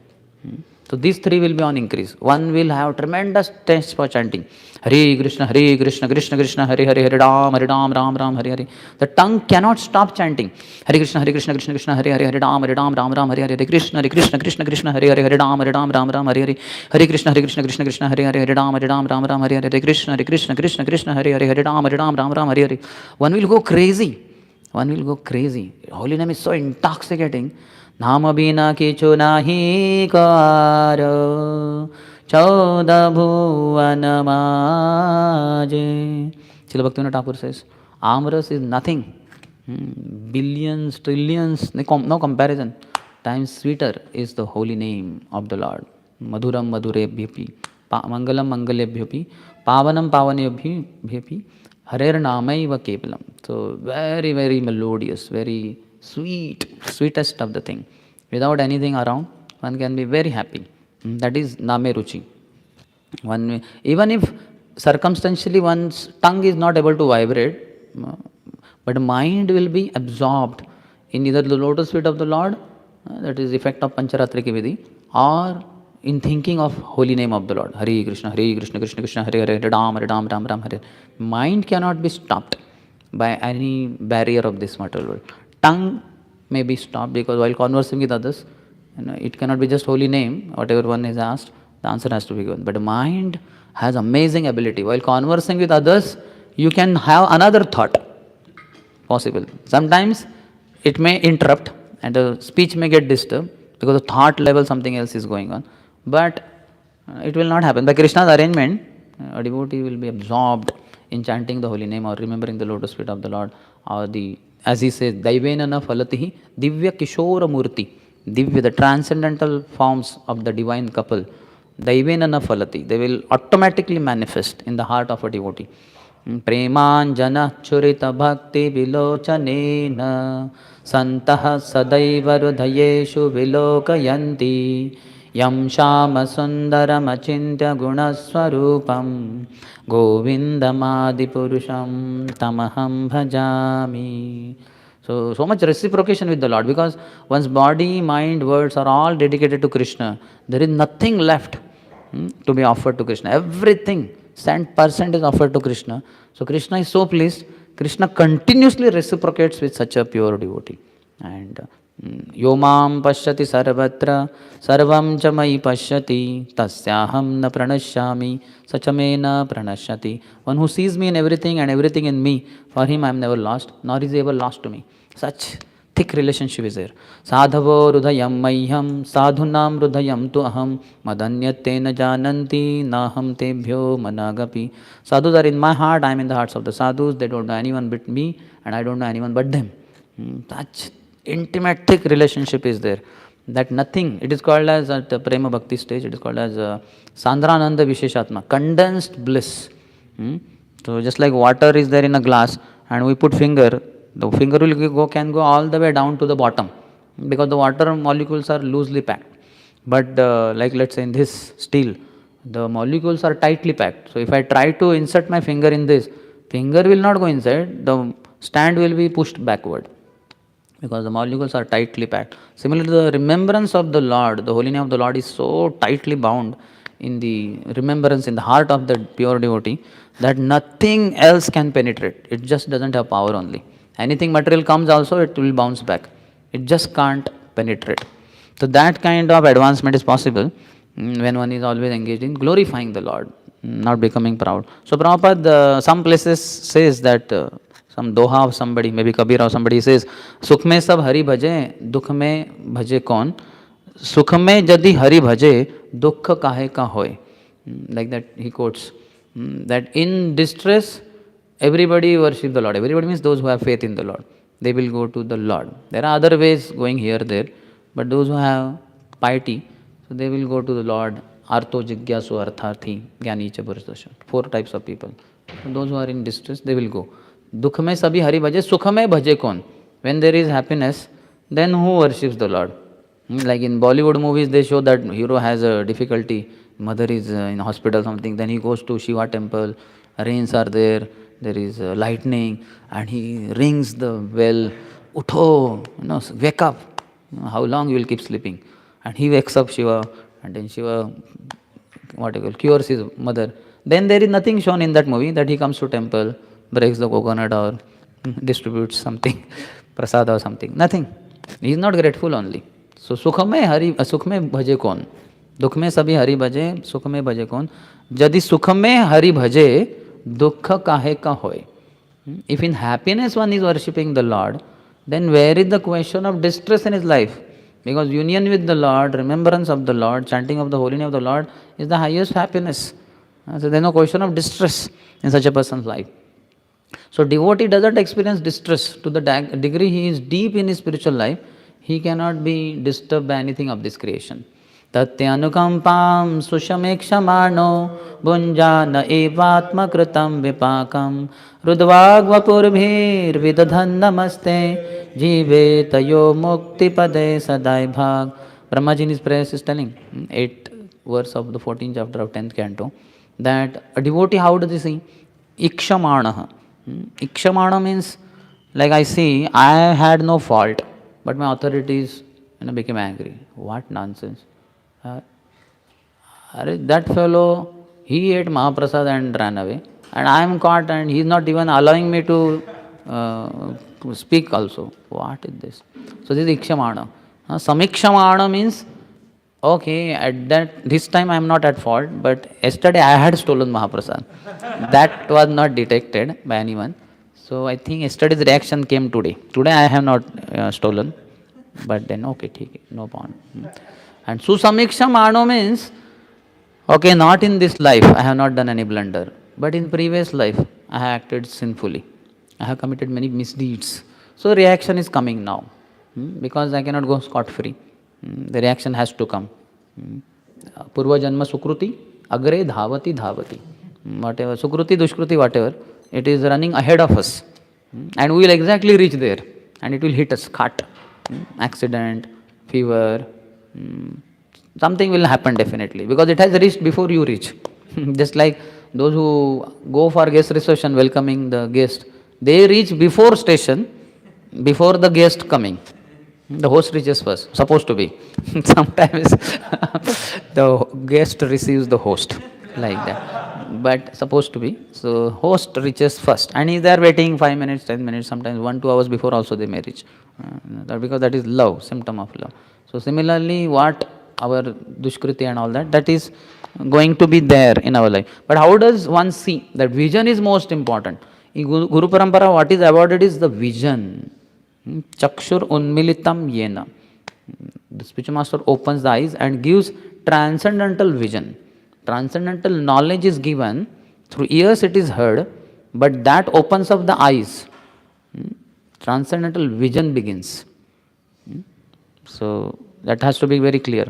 So these three will be on increase. One will have tremendous taste for chanting. Hare Krishna, Krishna Krishna, Hare Hare, Hare Ram, Ram Ram, Hare Hare. The tongue cannot stop chanting. Hare Krishna, Krishna Krishna, Hare Hare, Hare Ram, Ram, Hare Hare. Krishna, Krishna, Hare Hare, Hare Ram, Ram, Hare Hare. Hare Krishna, Krishna, Hare Hare, Hare Ram, Ram, Hare Hare. Krishna, Krishna, Hare Hare, Hare Ram, Ram, Hare Hare. One will go crazy. One will go crazy. Holy name is so intoxicating. नाम बिना किछु नाही कारो चौदह भुवन माजे. Srila Bhaktivinoda Thakur says, Amras is nothing. Billions, trillions, no comparison. Times sweeter is the holy name of the Lord. Madhuram madhurebhyapi, mangalam mangalebhyapi, pavanam pavanebhyapi, harer namaiva kevalam. So very, very melodious, very sweet, sweetest of the thing. Without anything around, one can be very happy. That is Name Ruchi. One, even if circumstantially one's tongue is not able to vibrate, but mind will be absorbed in either the lotus feet of the Lord, that is effect of Pancharatrika Vidhi, or in thinking of holy name of the Lord. Hare Krishna, Krishna Krishna, Hare Hare, Hare Ram, Ram, Hare. Mind cannot be stopped by any barrier of this material world. Tongue may be stopped because while conversing with others, it cannot be just holy name, whatever one is asked, the answer has to be given. But the mind has amazing ability. While conversing with others, you can have another thought possible. Sometimes it may interrupt and the speech may get disturbed because the thought level something else is going on. But it will not happen. By Krishna's arrangement, a devotee will be absorbed in chanting the holy name or remembering the lotus feet of the Lord, or the, as he says, Daivena na falatihi divya kishora murti. Divya, the transcendental forms of the divine couple, Daivena na falati, they will automatically manifest in the heart of a devotee. Premanjana churita bhakti vilochanena santaha sadaiva rudhayeshu vilokayanti yam shama sundaram achintya gunaswarupam govindamadi purusham tamaham bhajami. So much reciprocation with the Lord, because one's body, mind, words are all dedicated to Krishna. There is nothing left to be offered to Krishna. Everything, 100% is offered to Krishna. So Krishna is so pleased. Krishna continuously reciprocates with such a pure devotee. And Yomam pashyati sarvatra sarvam cha mai pashyati tasyaham na pranashyami sachamena pranashyati. One who sees me in everything and everything in me, for him I am never lost, nor is he ever lost to me. Such thick relationship is there. Sadhavo rudhayam mahyam sadhunam rudhayam tu aham madanyatena jananti naham tebhyo managapi. Sadhus are in my heart, I am in the hearts of the sadhus. They don't know anyone but me, and I don't know anyone but them. Such intimate, thick relationship is there. That nothing, it is called as, at the Prema Bhakti stage, it is called as Sandrananda Visheshatma, condensed bliss. So just like water is there in a glass and we put finger, the finger will can go all the way down to the bottom because the water molecules are loosely packed. But like let's say in this steel, the molecules are tightly packed. So if I try to insert my finger in this, finger will not go inside, the stand will be pushed backward, because the molecules are tightly packed. Similarly, the remembrance of the Lord, the holy name of the Lord is so tightly bound in the remembrance, in the heart of the pure devotee, that nothing else can penetrate. It just doesn't have power only. Anything material comes also, it will bounce back. It just can't penetrate. So that kind of advancement is possible when one is always engaged in glorifying the Lord, not becoming proud. So Prabhupada, some places says that, some doha of somebody, maybe Kabir or somebody says, Sukh mein sab hari bhaje, dukh mein bhaje kaun? Sukh mein jadi hari bhaje, dukh kahe ka hoy? Like that he quotes. That in distress, everybody worship the Lord. Everybody means those who have faith in the Lord. They will go to the Lord. There are other ways going here, there, but those who have piety, so they will go to the Lord. Arto jigyasu artharthi gyani cha purushasha. 4 types of people. So those who are in distress, they will go. Dukh mein sabhi hari bhaje, sukh mein bhaje kaun? When there is happiness, then who worships the Lord? Like in Bollywood movies, they show that hero has a difficulty, mother is in hospital something, then he goes to Shiva temple, rains are there, there is lightning, and he rings the bell, utho, wake up. How long you will keep sleeping? And he wakes up Shiva, and then Shiva, cures his mother. Then there is nothing shown in that movie that he comes to temple, breaks the coconut or distributes something, prasad or something. Nothing. He is not grateful only. So sukh mein bhaje kaun? Dukh mein sabhi hari bhaje, sukh mein bhaje kaun? Jadi sukh mein hari bhaje, dukh kahe ka hoy? If in happiness one is worshipping the Lord, then where is the question of distress in his life? Because union with the Lord, remembrance of the Lord, chanting of the holy name of the Lord is the highest happiness. So there is no question of distress in such a person's life. So devotee doesn't experience distress to the degree he is deep in his spiritual life. He cannot be disturbed by anything of this creation. Tatyanukampam sushamekshamaano bunjana evatma kritam vipakam rudvagvapurbhir vidadhan namaste jive tayo mukti pade sadai bhag. Brahmaji in his prayers is telling, 8th verse of the 14th chapter of 10th canto, that a devotee, how does he see? Ikshamanaha. Ikshamana means, like I see, I had no fault, but my authorities became angry. What nonsense. That fellow, he ate Mahaprasad and ran away, and I am caught and he is not even allowing me to speak also. What is this? So this is Ikshamana. Samikshamana means, okay, this time I am not at fault, but yesterday I had stolen Mahaprasad. That was not detected by anyone. So I think yesterday's reaction came today. Today I have not stolen, but then okay, no point. And Susamiksham means, okay, not in this life I have not done any blunder, but in previous life I have acted sinfully. I have committed many misdeeds. So reaction is coming now, because I cannot go scot-free. The reaction has to come. Purva janma sukruti, agre dhavati dhavati. Whatever, sukruti, dushkruti, whatever, it is running ahead of us. And we will exactly reach there. And it will hit us, cut. Accident, fever, something will happen definitely. Because it has reached before you reach. Just like those who go for guest reception, welcoming the guest, they reach before station, before the guest coming. The host reaches first, supposed to be. Sometimes the guest receives the host, like that. But supposed to be. So host reaches first, and he's there waiting 5 minutes, 10 minutes, sometimes 1, 2 hours before also they may reach. Because that is love, symptom of love. So similarly, what our dushkriti and all that, that is going to be there in our life. But how does one see? That vision is most important. In Guru Parampara, what is awarded is the vision. Chakshur unmilitam yena. The spiritual master opens the eyes and gives transcendental vision. Transcendental knowledge is given, through ears it is heard, but that opens up the eyes. Transcendental vision begins. So that has to be very clear.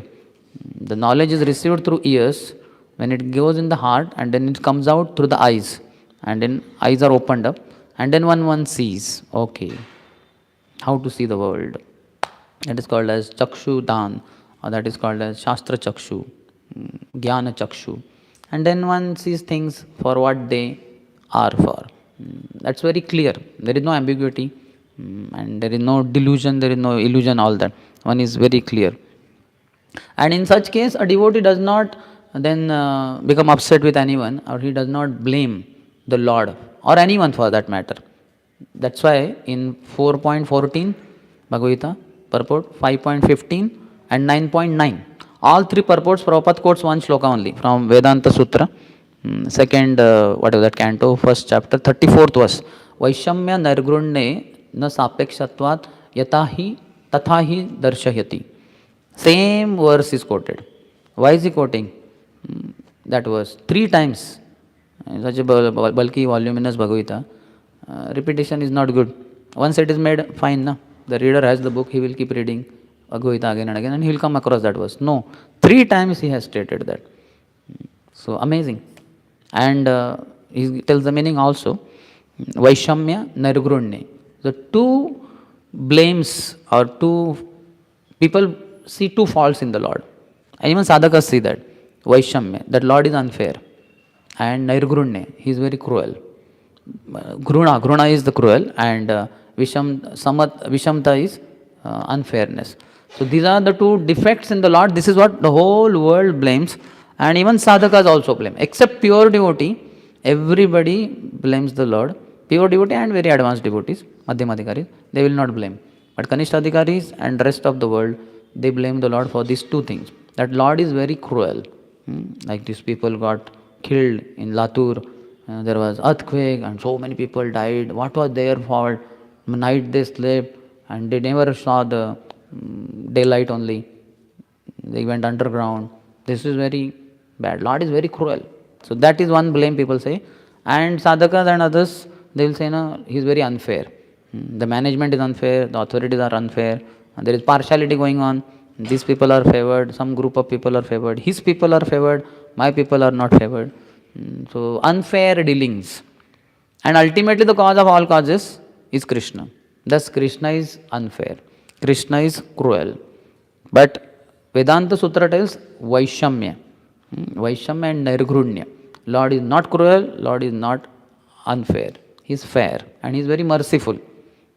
The knowledge is received through ears, when it goes in the heart, and then it comes out through the eyes, and then eyes are opened up, and then one sees, okay, how to see the world. That is called as Chakshu Dan, or that is called as Shastra Chakshu, Jnana Chakshu. And then one sees things for what they are for. That's very clear. There is no ambiguity, and there is no delusion, there is no illusion, all that. One is very clear. And in such case, a devotee does not then become upset with anyone, or he does not blame the Lord or anyone for that matter. That's why in 4.14 Bhagavad Gita purport, 5.15 and 9.9, all three purports Prabhupada quotes one shloka only from Vedanta Sutra, second whatever that canto, first chapter, 34th verse. Vaishamya nirgrunne na sapekshatvat yatahi tathahi darshayati. Same verse is quoted. Why is he quoting that verse? Three times. Such a bulky, voluminous Bhagavad Gita. Repetition is not good. Once it is made, fine. Na? The reader has the book, he will keep reading Bhagavad Gita again and again, and he will come across that verse. No, three times he has stated that. So amazing. And he tells the meaning also. Vaishamya Nirgrunne. The two blames or two people see two faults in the Lord. And even sadhakas see that. Vaishamya, that Lord is unfair. And Nirgrunne, he is very cruel. Gruna is the cruel, and Vishamta is unfairness. So these are the two defects in the Lord. This is what the whole world blames, and even sadhakas also blame. Except pure devotee, everybody blames the Lord. Pure devotee and very advanced devotees, Madhyamadhikaris, they will not blame. But Kanishtadhikaris and rest of the world, they blame the Lord for these two things. That Lord is very cruel. Like these people got killed in Latur. There was earthquake and so many people died. What was their fault? Night they slept and they never saw the daylight only. They went underground. This is very bad. Lord is very cruel. So that is one blame people say. And sadhakas and others, they will say, no, he is very unfair. The management is unfair, the authorities are unfair, and there is partiality going on. These people are favored, some group of people are favored, his people are favored, my people are not favored. So unfair dealings. And ultimately the cause of all causes is Krishna. Thus Krishna is unfair. Krishna is cruel. But Vedanta Sutra tells Vaishamya. Vaishamya and Nirgrunya. Lord is not cruel, Lord is not unfair. He is fair and he is very merciful.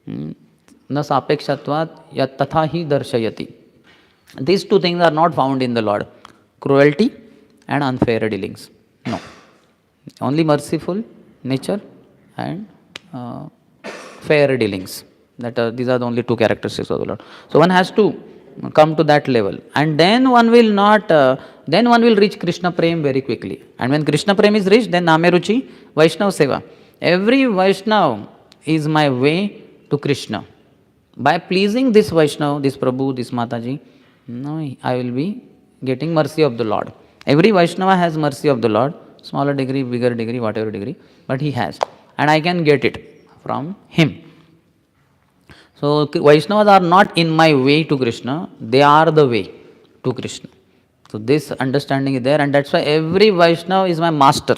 Na sapekshatvat yat tathahi darshayati. These two things are not found in the Lord. Cruelty and unfair dealings. No. Only merciful nature and fair dealings. These are the only two characteristics of the Lord. So one has to come to that level, and then one will not. Then one will reach Krishna Prem very quickly. And when Krishna Prem is reached, then Name Ruchi Vaishnava Seva. Every Vaishnava is my way to Krishna. By pleasing this Vaishnava, this Prabhu, this Mataji, I will be getting mercy of the Lord. Every Vaishnava has mercy of the Lord. Smaller degree, bigger degree, whatever degree, but he has. And I can get it from him. So Vaishnavas are not in my way to Krishna, they are the way to Krishna. So this understanding is there, and that's why every Vaishnava is my master.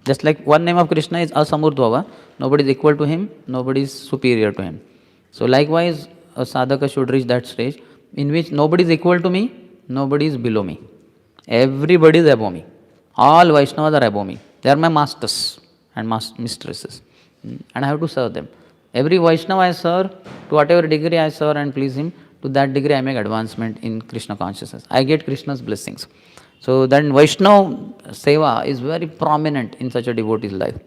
Just like one name of Krishna is Asamurdhava, nobody is equal to him, nobody is superior to him. So likewise, a sadhaka should reach that stage in which nobody is equal to me, nobody is below me. Everybody is above me. All Vaishnavas are above me. They are my masters and mistresses. And I have to serve them. Every Vaishnava I serve, to whatever degree I serve and please him, to that degree I make advancement in Krishna consciousness. I get Krishna's blessings. So then Vaishnava Seva is very prominent in such a devotee's life.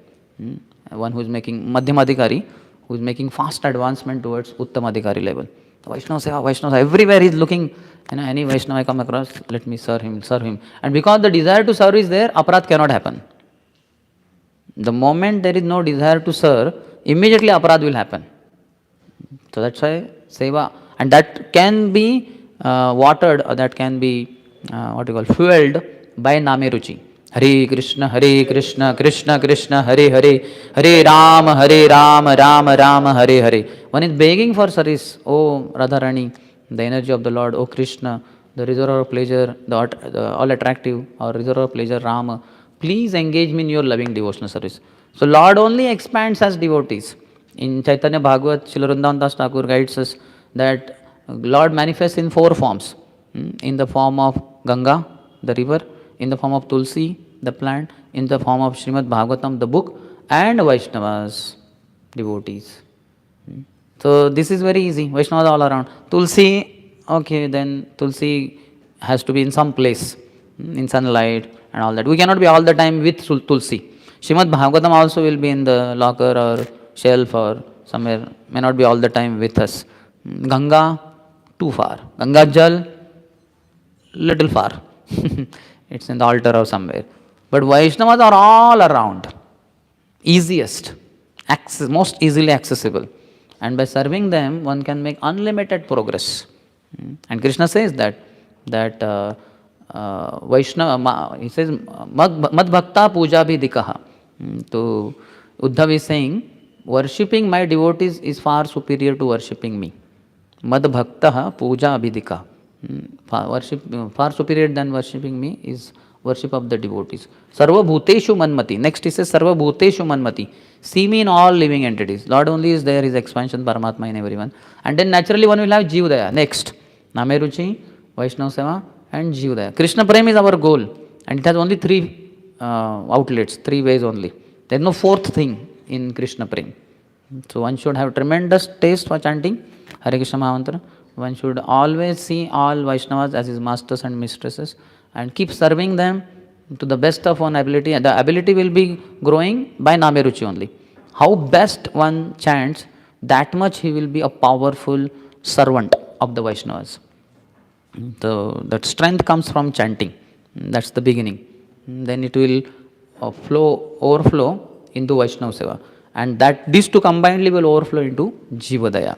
One who is making Madhyamadhikari, who is making fast advancement towards Uttamadhikari level. Vaishnava Seva, everywhere he is looking, any Vaishnava I come across, let me serve him. And because the desire to serve is there, aparadh cannot happen. The moment there is no desire to serve, immediately aparadh will happen. So that's why Seva, and that can be watered, or that can be fueled by Name Ruchi. Hare Krishna, Krishna Krishna, Hare Hare, Hare Ram, Ram Ram, Hare Hare. One is begging for service. Oh Radharani, the energy of the Lord. Oh Krishna, the reservoir of pleasure, the all attractive, or reservoir of pleasure, Rama. Please engage me in your loving devotional service. So Lord only expands as devotees. In Chaitanya Bhagavat, Srila Vrindavan Das Thakur guides us that Lord manifests in four forms. In the form of Ganga, the river, in the form of Tulsi, the plant, in the form of Srimad Bhagavatam, the book, and Vaishnavas, devotees. So this is very easy. Vaishnavas all around. Tulsi, okay, then Tulsi has to be in some place. in sunlight and all that. We cannot be all the time with Tulsi. Srimad Bhagavatam also will be in the locker or shelf or somewhere, may not be all the time with us. Ganga, too far. Ganga Jal, little far. It's in the altar or somewhere. But Vaishnavas are all around. Easiest, most easily accessible. And by serving them, one can make unlimited progress. And Krishna says that Vaishnava, he says, Mad Bhakta Puja Bhidikaha. So Uddhav is saying, worshipping my devotees is far superior to worshipping me. Mad Bhakta Puja Abhidika. Far superior than worshipping me is worship of the devotees. Sarva Bhuteshu Manmati. Next he says Sarva Bhuteshu Manmati. See me in all living entities. Lord only is there, his expansion, Paramatma in everyone. And then naturally one will have Jivdaya. Next. Name Ruchi, Vaishnava Seva and Jivdaya. Krishna Prem is our goal. And it has only three outlets, three ways only. There is no fourth thing in Krishna Prem. So one should have tremendous taste for chanting Hare Krishna Mahamantra. One should always see all Vaishnavas as his masters and mistresses and keep serving them to the best of one ability. And the ability will be growing by Nameruchi only. How best one chants, that much he will be a powerful servant of the Vaishnavas. So that strength comes from chanting. That's the beginning. Then it will overflow into Vaishnava Seva. And that these two combinedly will overflow into Jivadaya.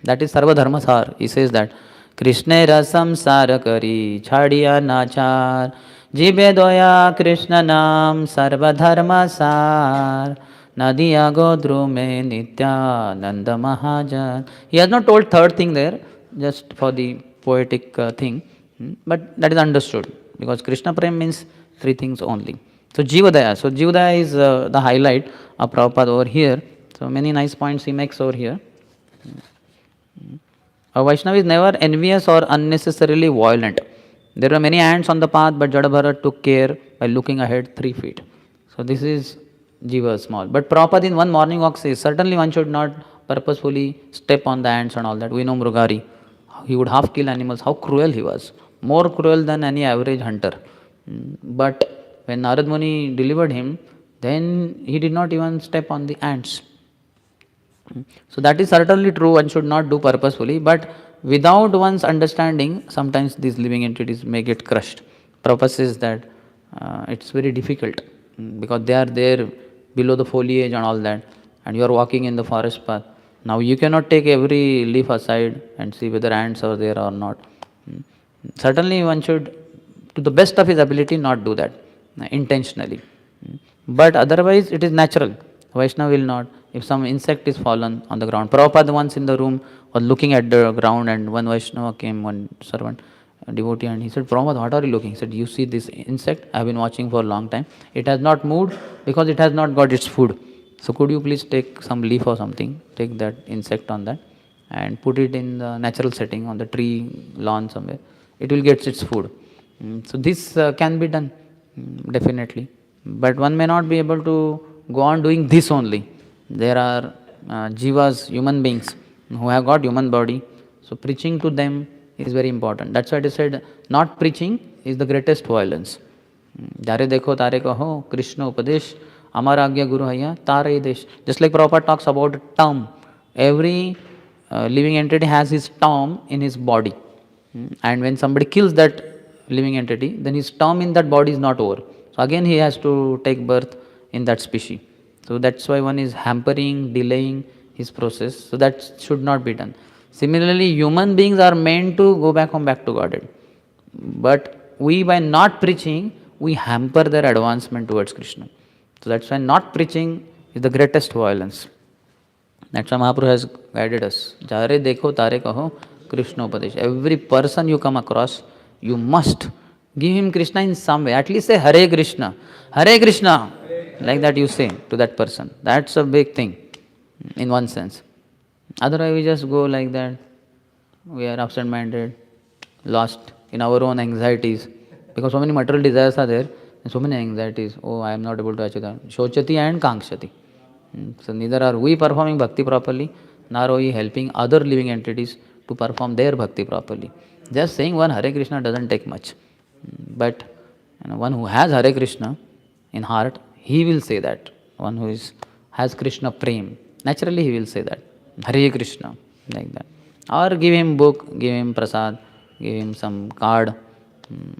That is Sarva Dharma Sar. He says that Krishna Rasam Sarakari Chadiya Nachar Jibe Doya Krishna Nam Sarva Dharma Sar Nadiya Godrume Nitya Nanda Mahajan. He has not told third thing there, just for the poetic thing, but that is understood because Krishna Prem means three things only. So Jivadaya. So Jivadaya is the highlight of Prabhupada over here. So many nice points he makes over here. A Vaishnava is never envious or unnecessarily violent. There were many ants on the path, but Jadabharat took care by looking ahead 3 feet. So this is Jiva small. But Prabhupada in one morning walk says, certainly one should not purposefully step on the ants and all that. We know Mrugari. He would half kill animals. How cruel he was. More cruel than any average hunter. But when Narad Muni delivered him, then he did not even step on the ants. So that is certainly true, one should not do purposefully, but without one's understanding, sometimes these living entities may get crushed. Prabhupada says that it's very difficult because they are there below the foliage and all that, and you are walking in the forest path. Now you cannot take every leaf aside and see whether ants are there or not. Certainly one should, to the best of his ability, not do that intentionally. But otherwise it is natural. Vaishnava will not. If some insect is fallen on the ground. Prabhupada once in the room was looking at the ground and one Vaishnava came, one servant, a devotee, and he said, Prabhupada, what are you looking? He said, you see this insect? I have been watching for a long time. It has not moved because it has not got its food. So could you please take some leaf or something, take that insect on that and put it in the natural setting on the tree, lawn somewhere. It will get its food. So this can be done, definitely. But one may not be able to go on doing this only. There are jivas, human beings, who have got human body. So preaching to them is very important. That's why it is said, not preaching is the greatest violence. Jare dekho tare kaho, Krishna upadesh, amar agya guru haya, tare desh. Just like Prabhupada talks about term. Every living entity has his term in his body. And when somebody kills that living entity, then his term in that body is not over. So again he has to take birth in that species. So that's why one is hampering, delaying his process. So that should not be done. Similarly, human beings are meant to go back home, back to Godhead. But we, by not preaching, we hamper their advancement towards Krishna. So that's why not preaching is the greatest violence. That's why Mahaprabhu has guided us. Jare dekho tare kaho Krishna upadesh. Every person you come across, you must give him Krishna in some way. At least say Hare Krishna. Hare Krishna. Like that you say to that person. That's a big thing in one sense. Otherwise we just go like that. We are absent-minded, lost in our own anxieties. Because so many material desires are there and so many anxieties. Oh, I am not able to achieve that. Shochati and Kankshati. So neither are we performing bhakti properly, nor are we helping other living entities to perform their bhakti properly. Just saying one Hare Krishna doesn't take much. But And one who has Hare Krishna in heart, he will say that. One who has Krishna prem, naturally he will say that. Hare Krishna, like that. Or give him book, give him prasad, give him some card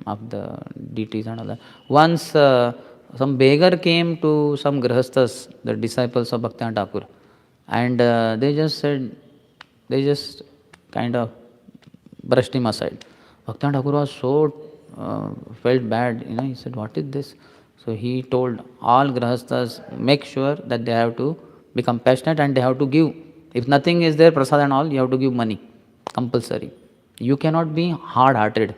of the deities and all that. Once some beggar came to some grahasthas, the disciples of Bhaktivinoda Thakur, and they just kind of brushed him aside. Bhaktivinoda Thakur was so felt bad, he said, what is this? So he told all grahasthas, make sure that they have to be compassionate and they have to give. If nothing is there, prasad and all, you have to give money, compulsory. You cannot be hard-hearted.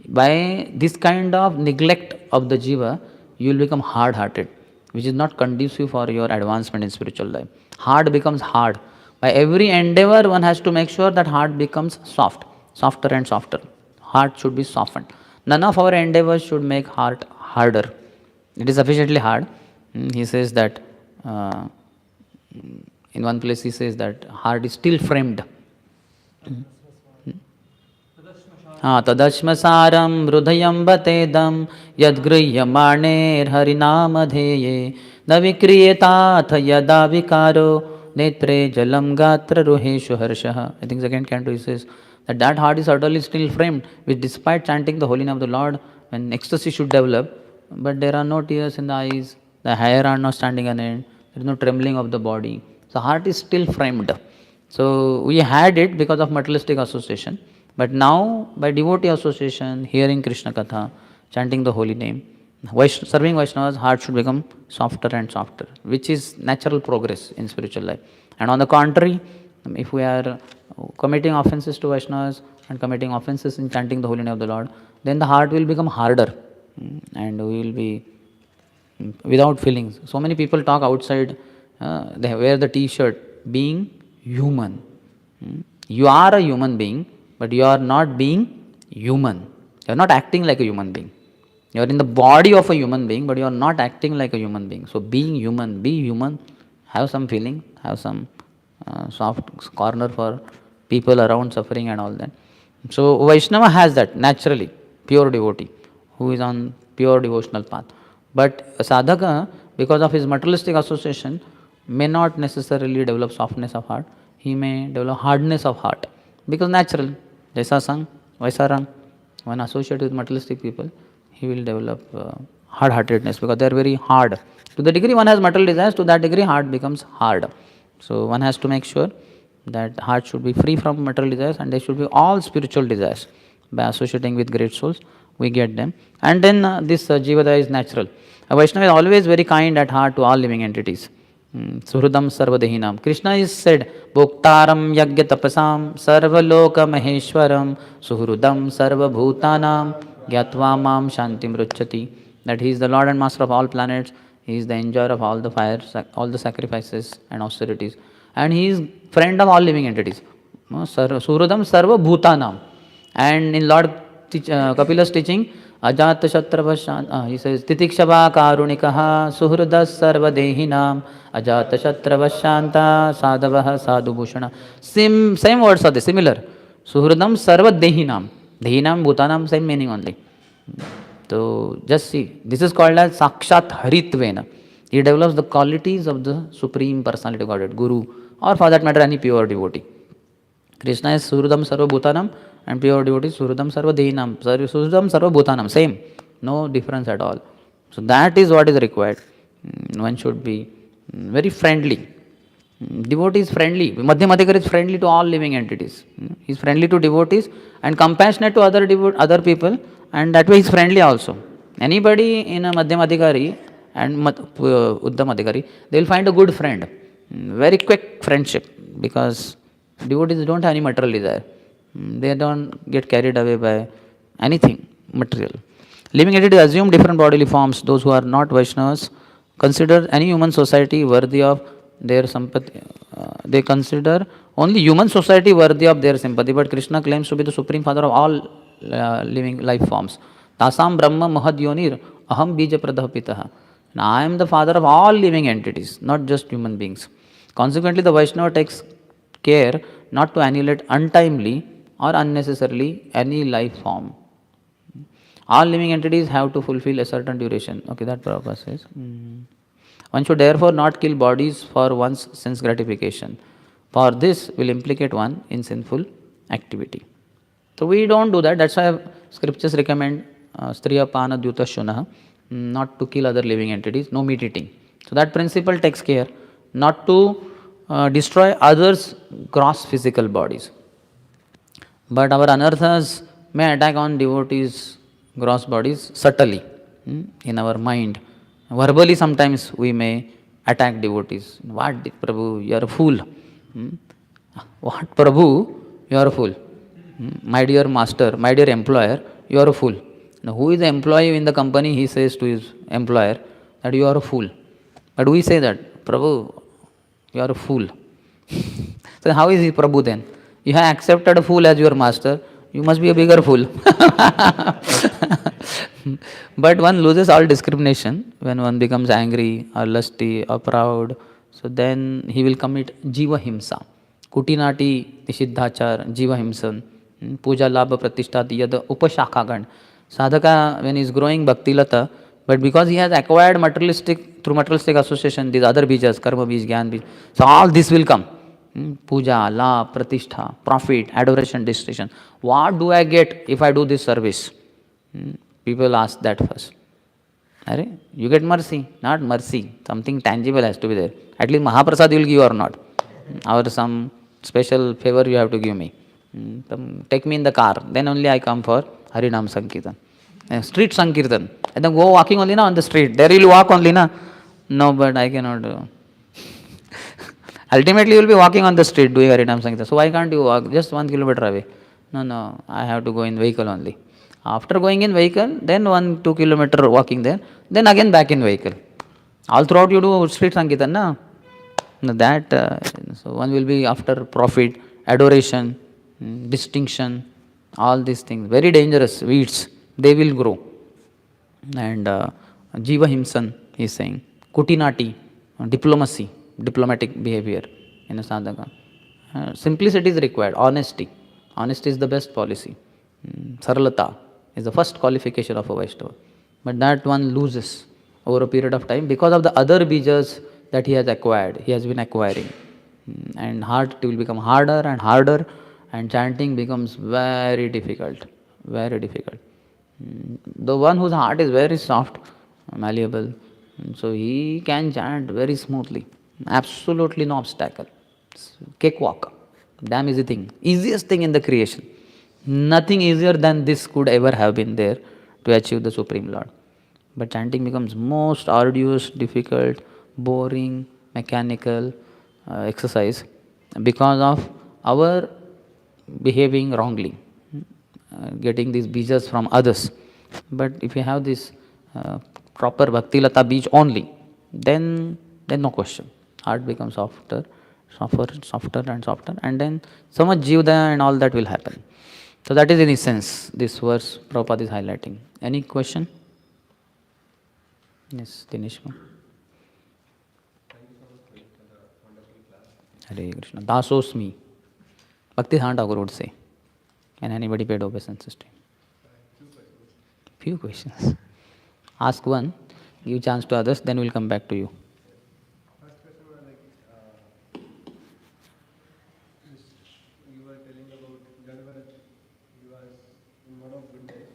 By this kind of neglect of the jiva, you will become hard-hearted, which is not conducive for your advancement in spiritual life. Heart becomes hard. By every endeavor, one has to make sure that heart becomes soft, softer and softer. Heart should be softened. None of our endeavors should make heart harder. It is sufficiently hard. He says that, in one place he says that heart is still framed. Tadashmasaram hridayam batedam yadgriyamaner harinamadheye navikriyetath yada vikaro netre jalam gatra ruheshu harshaha. I think second canto he says that heart is utterly still framed, which despite chanting the holy name of the Lord, when ecstasy should develop, but there are no tears in the eyes, the hair are not standing on end, there is no trembling of the body. So heart is still framed. So we had it because of materialistic association. But now, by devotee association, hearing Krishna Katha, chanting the holy name, serving Vaishnavas, heart should become softer and softer, which is natural progress in spiritual life. And on the contrary, if we are committing offenses to Vaishnavas and committing offenses in chanting the holy name of the Lord, then the heart will become harder and we will be without feelings. So many people talk outside, they wear the t-shirt, being human. You are a human being, but you are not being human. You are not acting like a human being. You are in the body of a human being, but you are not acting like a human being. So being human, be human, have some feeling, have some soft corner for people around suffering and all that. So Vaishnava has that naturally, pure devotee, who is on pure devotional path. But a sadhaka, because of his materialistic association, may not necessarily develop softness of heart. He may develop hardness of heart. Because natural, Jaisa Sang, Vaisa Rang, when associated with materialistic people, he will develop hard-heartedness because they are very hard. To the degree one has material desires, to that degree heart becomes hard. So one has to make sure that heart should be free from material desires and they should be all spiritual desires. By associating with great souls, we get them. And then this Jivadaya is natural. A Vaishnava is always very kind at heart to all living entities. Suhridam sarvadehinam. Krishna is said, Bhoktaram yagya tapasam sarvaloka maheshwaram suhridam sarvabhutanam gyatva mam shantim ruchyati. That he is the Lord and Master of all planets. He is the enjoyer of all the fires, all the sacrifices and austerities. And he is friend of all living entities. Suhridam sarvabhutanam. And in Lord Kapila's teaching, Ajata Shatrava, he says, Titikshava Karunikaha Suhrudas Sarvadehinam Ajata Shatrava Shanta Sadavaha Sadhu Bhushana. Same words are there, similar. Suhridam Sarvadehinam. Dehinam, Bhutanam, same meaning only. So just see, this is called as Sakshat Haritvena. He develops the qualities of the Supreme Personality of Godhead, Guru, or for that matter, any pure devotee. Krishna is Suhridam Sarva Bhutanam and pure devotee Suhridam Sarva Dehinam. Suhridam Sarva Bhutanam, same. No difference at all. So that is what is required. One should be very friendly. Devotee is friendly. Madhyamadikar is friendly to all living entities. He is friendly to devotees and compassionate to other people, and that way he is friendly also. Anybody in a Madhyamadikari and Uddhamadikari, they will find a good friend. Very quick friendship, because devotees don't have any material desire. They don't get carried away by anything material. Living entities assume different bodily forms. Those who are not Vaishnavas consider any human society worthy of their sympathy. They consider only human society worthy of their sympathy. But Krishna claims to be the supreme father of all living life forms. Tasam Brahma Mahadyonir Aham Bija Pradah Pitaha. Now I am the father of all living entities, not just human beings. Consequently, the Vaishnava takes care not to annihilate untimely or unnecessarily any life form. All living entities have to fulfill a certain duration. Okay, that Prabhupada says. One should therefore not kill bodies for one's sense gratification, for this will implicate one in sinful activity. So we don't do that. That's why scriptures recommend striya pana dyuta shunah, not to kill other living entities, no meat eating. So that principle takes care not to destroy others' gross physical bodies. But our anarthas may attack on devotees' gross bodies subtly in our mind. Verbally, sometimes we may attack devotees. What, Prabhu, you are a fool. What, Prabhu, you are a fool. My dear master, my dear employer, you are a fool. Now, who is the employee in the company? He says to his employer that you are a fool. But we say that, Prabhu, you are a fool. So, how is he Prabhu then? You have accepted a fool as your master, you must be a bigger fool. But one loses all discrimination when one becomes angry or lusty or proud. So then he will commit jiva himsa. Kutinati nishiddhachar, jiva himsan, puja labha pratishtati yad upashakagan. Sadhaka, when he is growing bhakti lata, but because he has acquired materialistic, through materialistic association, these other bijas, karma bij, gyan bij, so all this will come. Puja, la, pratishtha, profit, adoration, distinction. What do I get if I do this service? People ask that first. Are, you get mercy, not mercy. Something tangible has to be there. At least Mahaprasad you will give or not. Or some special favor you have to give me. Take me in the car, then only I come for Harinam Sankirtan. Street Sankirtan. And then go walking only na on the street. There you will walk only na. No, but I cannot do. Ultimately, you will be walking on the street doing Harinam Sankirtan. So why can't you walk just 1 kilometer away? No, I have to go in vehicle only. After going in vehicle, then 1-2 kilometer walking there, then again back in vehicle. All throughout you do street Sankirtan, na? That, so one will be after profit, adoration, distinction, all these things. Very dangerous weeds, they will grow. And Jiva Himsan is saying, Kutinati, diplomacy, diplomatic behavior in a sadhaka. Simplicity is required, honesty. Honesty is the best policy. Saralata is the first qualification of a Vaishnava. But that one loses over a period of time because of the other bijas that he has acquired, he has been acquiring. And heart will become harder and harder, and chanting becomes very difficult, very difficult. The one whose heart is very soft, malleable, so he can chant very smoothly. Absolutely no obstacle. Cakewalk. Damn easy thing. Easiest thing in the creation. Nothing easier than this could ever have been there to achieve the Supreme Lord. But chanting becomes most arduous, difficult, boring, mechanical exercise because of our behaving wrongly, getting these bijas from others. But if you have this proper bhakti lata bij only, then no question. Heart becomes softer and softer, and then so much jivda and all that will happen. So that is in essence this verse Prabhupada is highlighting. Any question? Yes, Dinesh. Hare Krishna. Dasosmi. Bhakti Thakur would say. Can anybody pay obeisance to him? Few questions. Ask one, give chance to others, then we'll come back to you. First question was you were telling about Jadavarat. He was in one of goodness.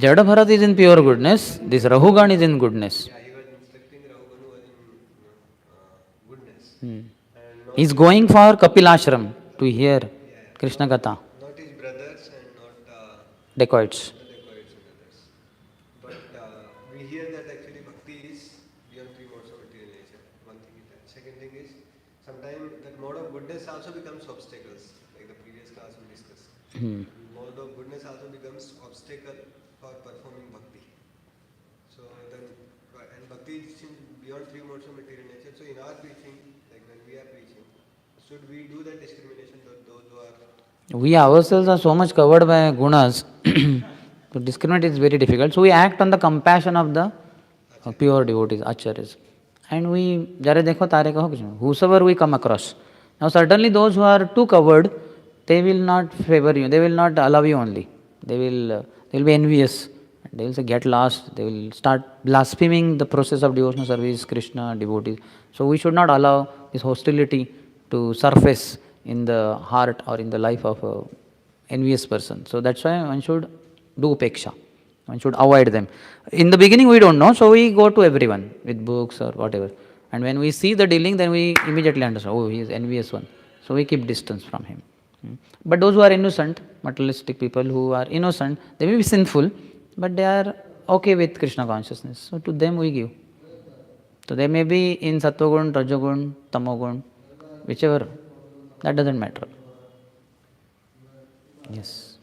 Jadabharat is in pure goodness. This Rahugan is in goodness. Yeah, he was instructing Rahugan was in goodness. He's going for Kapilashram to hear Krishna Katha. Not his brothers and not Dacoits. the dacoits and others. But we hear that actually bhakti is beyond three modes of material nature. One thing is that. Second thing is, sometimes that mode of goodness also becomes obstacles, like the previous class we discussed. Mode of goodness also becomes obstacle for performing bhakti. So then, and bhakti is beyond three modes of material nature. So in our preaching, like when we are preaching, should we do that discrimination to those who are? We ourselves are so much covered by gunas, to discriminate is very difficult. So we act on the compassion of the pure devotees, acharyas. And we, jare dekho tare kaho, whosoever we come across. Now certainly those who are too covered, they will not favor you, they will not allow you only. They will They will be envious. They will say, get lost. They will start blaspheming the process of devotional service, Krishna, devotees. So we should not allow this hostility to surface in the heart or in the life of a envious person. So that's why one should do upeksha. One should avoid them. In the beginning we don't know, so we go to everyone with books or whatever. And when we see the dealing, then we immediately understand, oh, he is envious one. So we keep distance from him. But those who are innocent, materialistic people who are innocent, they may be sinful, but they are okay with Krishna consciousness. So to them we give. So they may be in Sattvagun, Rajagun, Tamogun, whichever. That doesn't matter. Yes.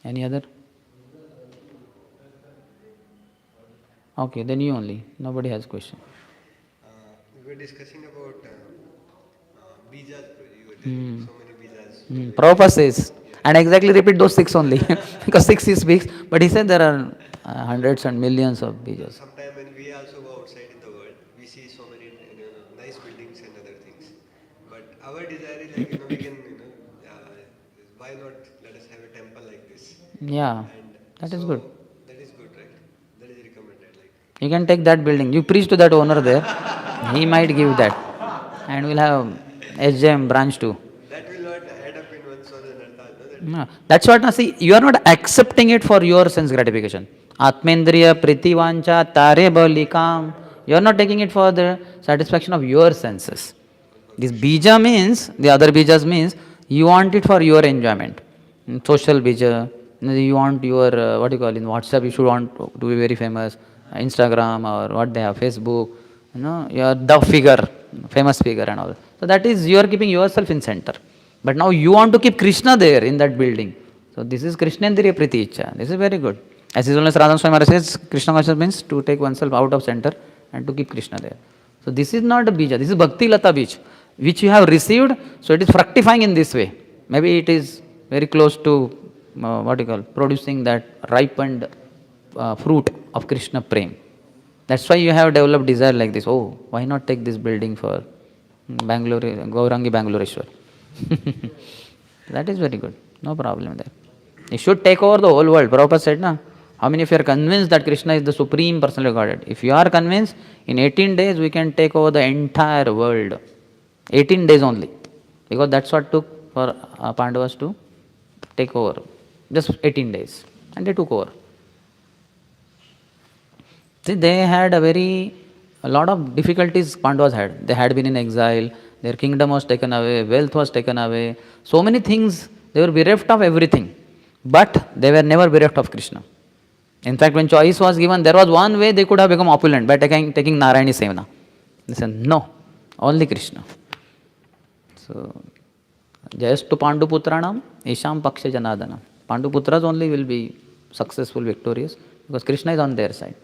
Any other? Okay, then you only. Nobody has question. We were discussing about bijas. You were telling so many bijas. Prabhupada says, and exactly repeat those 6 only, because 6 he speaks, but he said there are hundreds and millions of bijas. Sometimes when we also go outside in the world, we see so many nice buildings and other things. But our desire is like, we can, why not let us have a temple like this? Yeah, And that is so good. That is good, right? That is recommended. Like You can take that building. You preach to that owner there. He might give that. And we'll have SJM branch too. that will not add up in one soul and artha. No, that's what I see. You are not accepting it for your sense gratification. Atmendriya pritivancha tare balikam. You are not taking it for the satisfaction of your senses. This bija means, the other bijas means, you want it for your enjoyment. Social bija, you want your, what you call in WhatsApp, you should want to be very famous. Instagram or what they have, Facebook, you are the figure, famous figure and all. So that is, you are keeping yourself in center. But now you want to keep Krishna there in that building. So this is Krishnendriya Priti Ichcha. This is very good. As His Holiness Radha Swami Maharaj says, Krishna consciousness means to take oneself out of center and to keep Krishna there. So this is not a bija, this is Bhakti Lata Bij, which you have received, so it is fructifying in this way. Maybe it is very close to, producing that ripened fruit of Krishna Prem. That's why you have developed desire like this. Oh, why not take this building for Bangalore, Gaurangi Bangaloreshwar? That is very good. No problem there. You should take over the whole world. Prabhupada said, na, how many of you are convinced that Krishna is the Supreme Personality of Godhead? If you are convinced, in 18 days we can take over the entire world. 18 days only. Because that's what took for Pandavas to take over. Just 18 days. And they took over. See, they had a lot of difficulties Pandavas had. They had been in exile, their kingdom was taken away, wealth was taken away, so many things, they were bereft of everything. But they were never bereft of Krishna. In fact, when choice was given, there was one way they could have become opulent, by taking Narayani Sevana. They said, no, only Krishna. So, Jayastu Panduputranam, Isham Paksha Janadana. Panduputras only will be successful, victorious, because Krishna is on their side.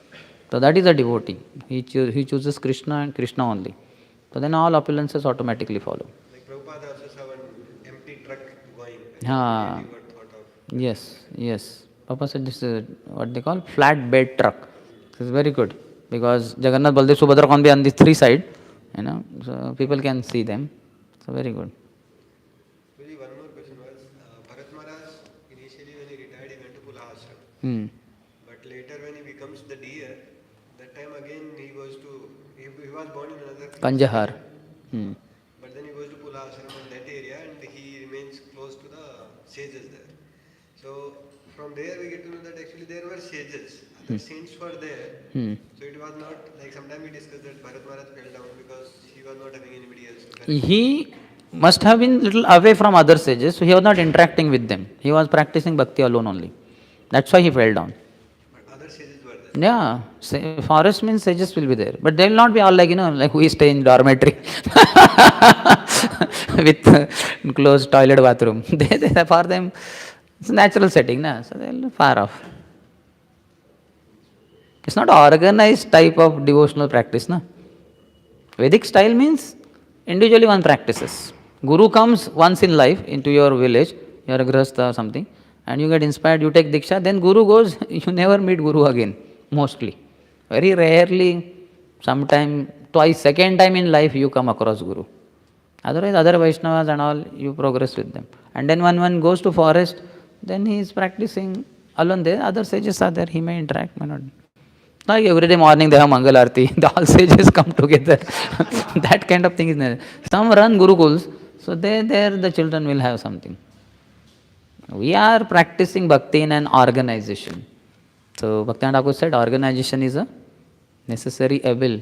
So that is a devotee. He chooses Krishna and Krishna only. So then all opulences automatically follow. Like Prabhupada also saw an empty truck going. Yes. Prabhupada said this is what they call flat bed truck. This is very good because Jagannath, Baldev, Subhadra can be on the 3 sides, so people can see them. So very good. Really, one more question was, Bharat Maharaj, initially when he retired, he went to Pula Ashram. But later when he becomes the deer, that time again he was born in another place. Panjahar. But then he goes to Pula Ashram in that area and he remains close to the sages there. So from there we get to know that actually there were sages, other saints were there. So it was not like sometimes we discussed that Bharat Maharaj fell down because he was not having anybody else. He must have been little away from other sages, so he was not interacting with them. He was practicing bhakti alone only. That's why he fell down. But other sages were there. Yeah, forest means sages will be there. But they will not be all like we stay in dormitory with closed toilet bathroom. For them, it's a natural setting, so they will be far off. It's not organized type of devotional practice. Vedic style means individually one practices. Guru comes once in life into your village, you are a grihastha or something, and you get inspired, you take Diksha, then Guru goes, you never meet Guru again, mostly. Very rarely, sometime, twice, second time in life you come across Guru. Otherwise, other Vaishnavas and all, you progress with them. And then when one goes to forest, then he is practicing alone there, other sages are there, he may interact, may not. Like every day morning they have Mangal Aarti, the all sages come together. That kind of thing is there. Some run Gurukuls, so there the children will have something. We are practicing bhakti in an organization. So Bhaktivinoda Thakur said organization is a necessary evil.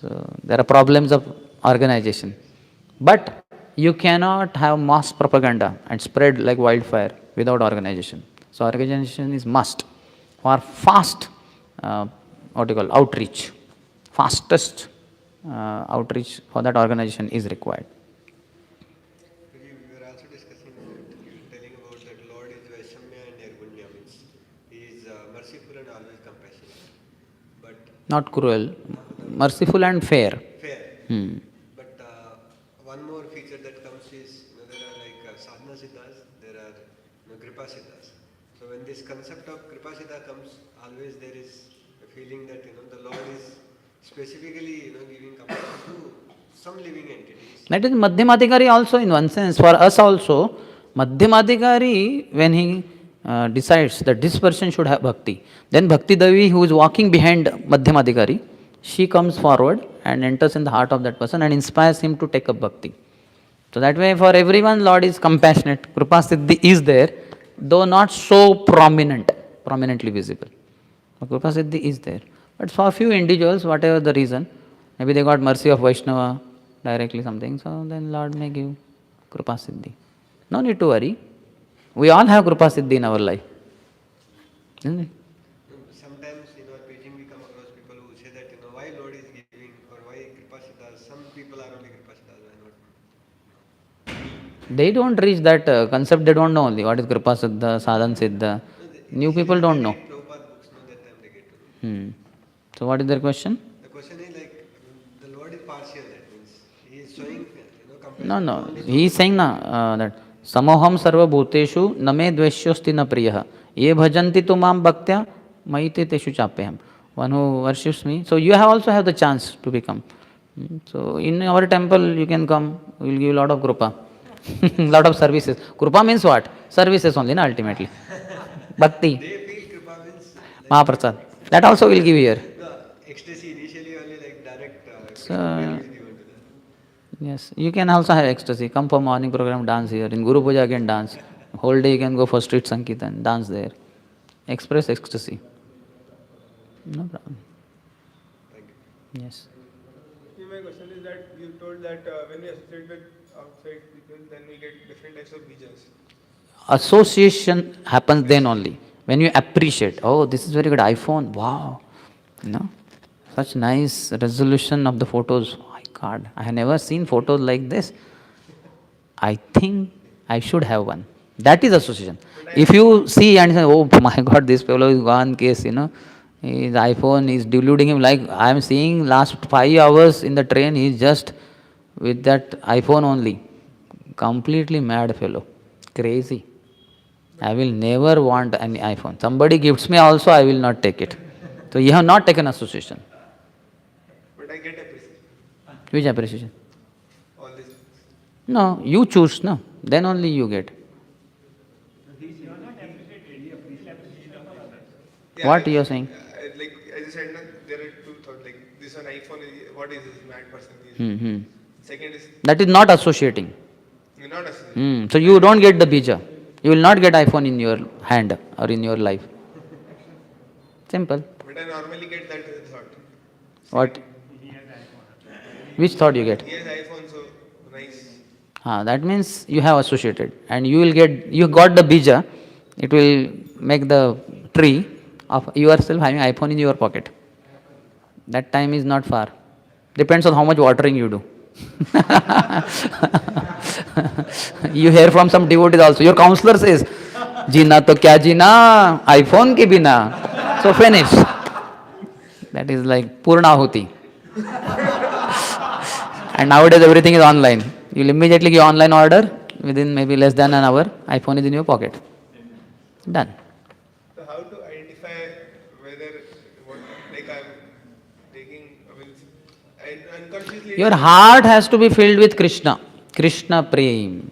So there are problems of organization. But you cannot have mass propaganda and spread like wildfire without organization. So organization is must for fast, outreach. Fastest outreach for that organization is required. We were also discussing that you were telling about that Lord is Vaishamya and Nirgunya, means he is merciful and always compassionate. But Not cruel, merciful and fair. fair. Hmm. But one more feature that comes is, there are like sadhana siddhas, there are kripa siddhas. So when this concept of kripa siddha comes, always there is a feeling that the Lord is specifically giving compassion to some living entities. That is Madhyamadhikari also in one sense. For us also, Madhyamadhikari, when he decides that this person should have bhakti, then Bhakti Devi, who is walking behind Madhyamadhikari, she comes forward and enters in the heart of that person and inspires him to take up bhakti. So that way for everyone Lord is compassionate. Kripa Siddhi is there, though not so prominently visible. But Kripa Siddhi is there. But for a few individuals, whatever the reason, maybe they got mercy of Vaishnava directly something, so then Lord may give Kripa Siddhi. No need to worry. We all have Kripa Siddhi in our life. Isn't it? Sometimes in our preaching we come across people who say that why Lord is giving or why kripa siddhas. Some people are only kripa siddhas, why not? They don't reach that concept, they don't know only what is Kripa Siddha, Sadhan Siddha. New people don't know. Prabhupada books, that time they get to know. So what is their question? The question is like, the Lord is partial, that means he is showing compassion. No. He is saying that Samoham sarva bhuteshu name dveshyosti na priyaha ye bhajanti tu mam bhaktya maite teshu chapeham. One who worships me. So you also have the chance to become. So in our temple you can come, we will give a lot of krupa. Lot of services. Krupa means what? Services only, ultimately. Bhakti. They feel kripa means Mahaprasad. That also will give here. the ecstasy initially only like direct So, is given to them. yes, you can also have ecstasy. Come for morning program, dance here. In Guru Puja again dance. Whole day you can go for street Sankirtan, dance there. Express ecstasy. No problem. Thank you. Yes. My question is that you told that when we associate with outside people, then we get different types of visions. Association happens then only. When you appreciate, oh, this is very good iPhone, wow. Such nice resolution of the photos. Oh my God, I have never seen photos like this. I think I should have one. That is association. If you see and say, oh my God, this fellow is gone case, his iPhone is deluding him, like I am seeing last 5 hours in the train, he is just with that iPhone only. Completely mad fellow. Crazy. I will never want any iPhone. Somebody gifts me also, I will not take it. So you have not taken association. But I get appreciation. Which appreciation? All these things. No, you choose, no. Then only you get. What you are saying? Like as you said, there are two thoughts. Like this one iPhone, what is this mad person? Hmm. Second is That is not associating. not associated. So you don't get the bija. You will not get iPhone in your hand or in your life. Simple. But I normally get that thought. What? Which thought you get? He has iPhone, so nice. That means you have associated and you got the bija. It will make the tree of yourself having iPhone in your pocket. That time is not far. Depends on how much watering you do. You hear from some devotees also. Your counselor says, "Jina to kya jina, iPhone ke bina." So finish. That is like Purnahuti. And nowadays everything is online. You'll immediately give online order. Within maybe less than an hour, iPhone is in your pocket. Done. So how to identify whether like I'm taking, unconsciously. Your heart has to be filled with Krishna. Krishna Prem,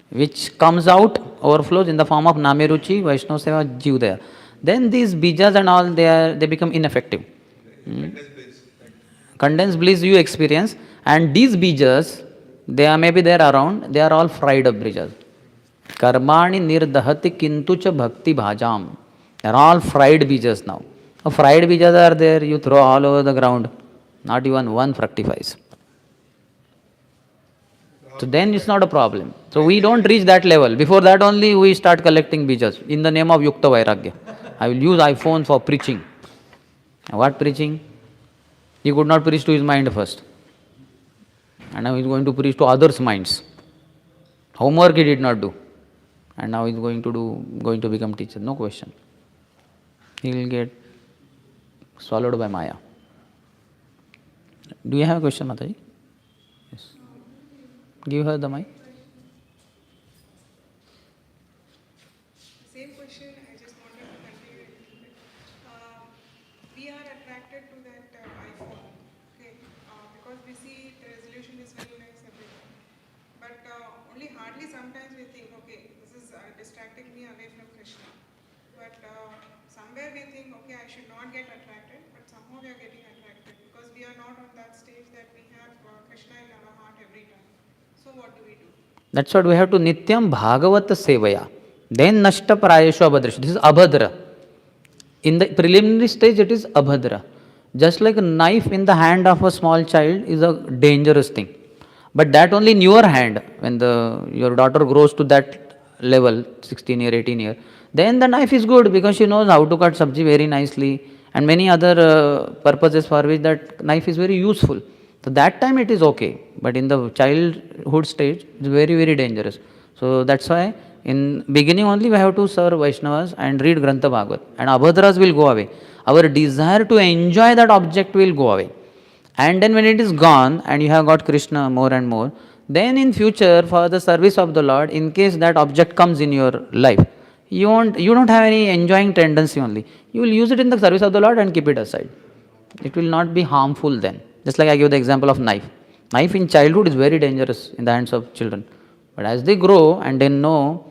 which comes out overflows in the form of Nameruchi, Vaishnava Seva, Jivdaya. Then these bijas and all, they become ineffective. Condensed bliss you experience, and these bijas, they are maybe there around, they are all fried up bijas. Karmani nirdahati kintucha bhakti bhajam. They are all fried bijas now. Fried bijas are there, you throw all over the ground, not even one fructifies. So then it's not a problem. So we don't reach that level. Before that only we start collecting bijas in the name of Yukta Vairagya. I will use iPhone for preaching. What preaching? He could not preach to his mind first. And now he is going to preach to others' minds. Homework he did not do. And now he is going to become teacher. No question. He will get swallowed by Maya. Do you have a question, Mataji? Yes. Give her the mic. Same question, I just wanted to continue a little bit. We are attracted to that iPhone, okay, because we see the resolution is very nice, everything. But only hardly sometimes we think, okay, this is distracting me away from Krishna. But somewhere we think, okay, I should not get attracted, but somehow we are getting attracted because we are not on that stage that we have Krishna in our heart every time. So what do we do? That's what we have to Nityam Bhagavata Sevaya. Then Nashta Prayeshu Abhadra. This is Abhadra. In the preliminary stage, it is Abhadra. Just like a knife in the hand of a small child is a dangerous thing. But that only in your hand, when your daughter grows to that level, 16 year, 18 year, then the knife is good because she knows how to cut sabji very nicely and many other purposes for which that knife is very useful. So that time it is okay, but in the childhood stage, it's very, very dangerous. So that's why in beginning only we have to serve Vaishnavas and read Grantha Bhagavat, and Abhadras will go away. Our desire to enjoy that object will go away. And then when it is gone and you have got Krishna more and more, then in future for the service of the Lord, in case that object comes in your life, you don't have any enjoying tendency only. You will use it in the service of the Lord and keep it aside. It will not be harmful then. Just like I give the example of knife. Knife in childhood is very dangerous in the hands of children. But as they grow and they know,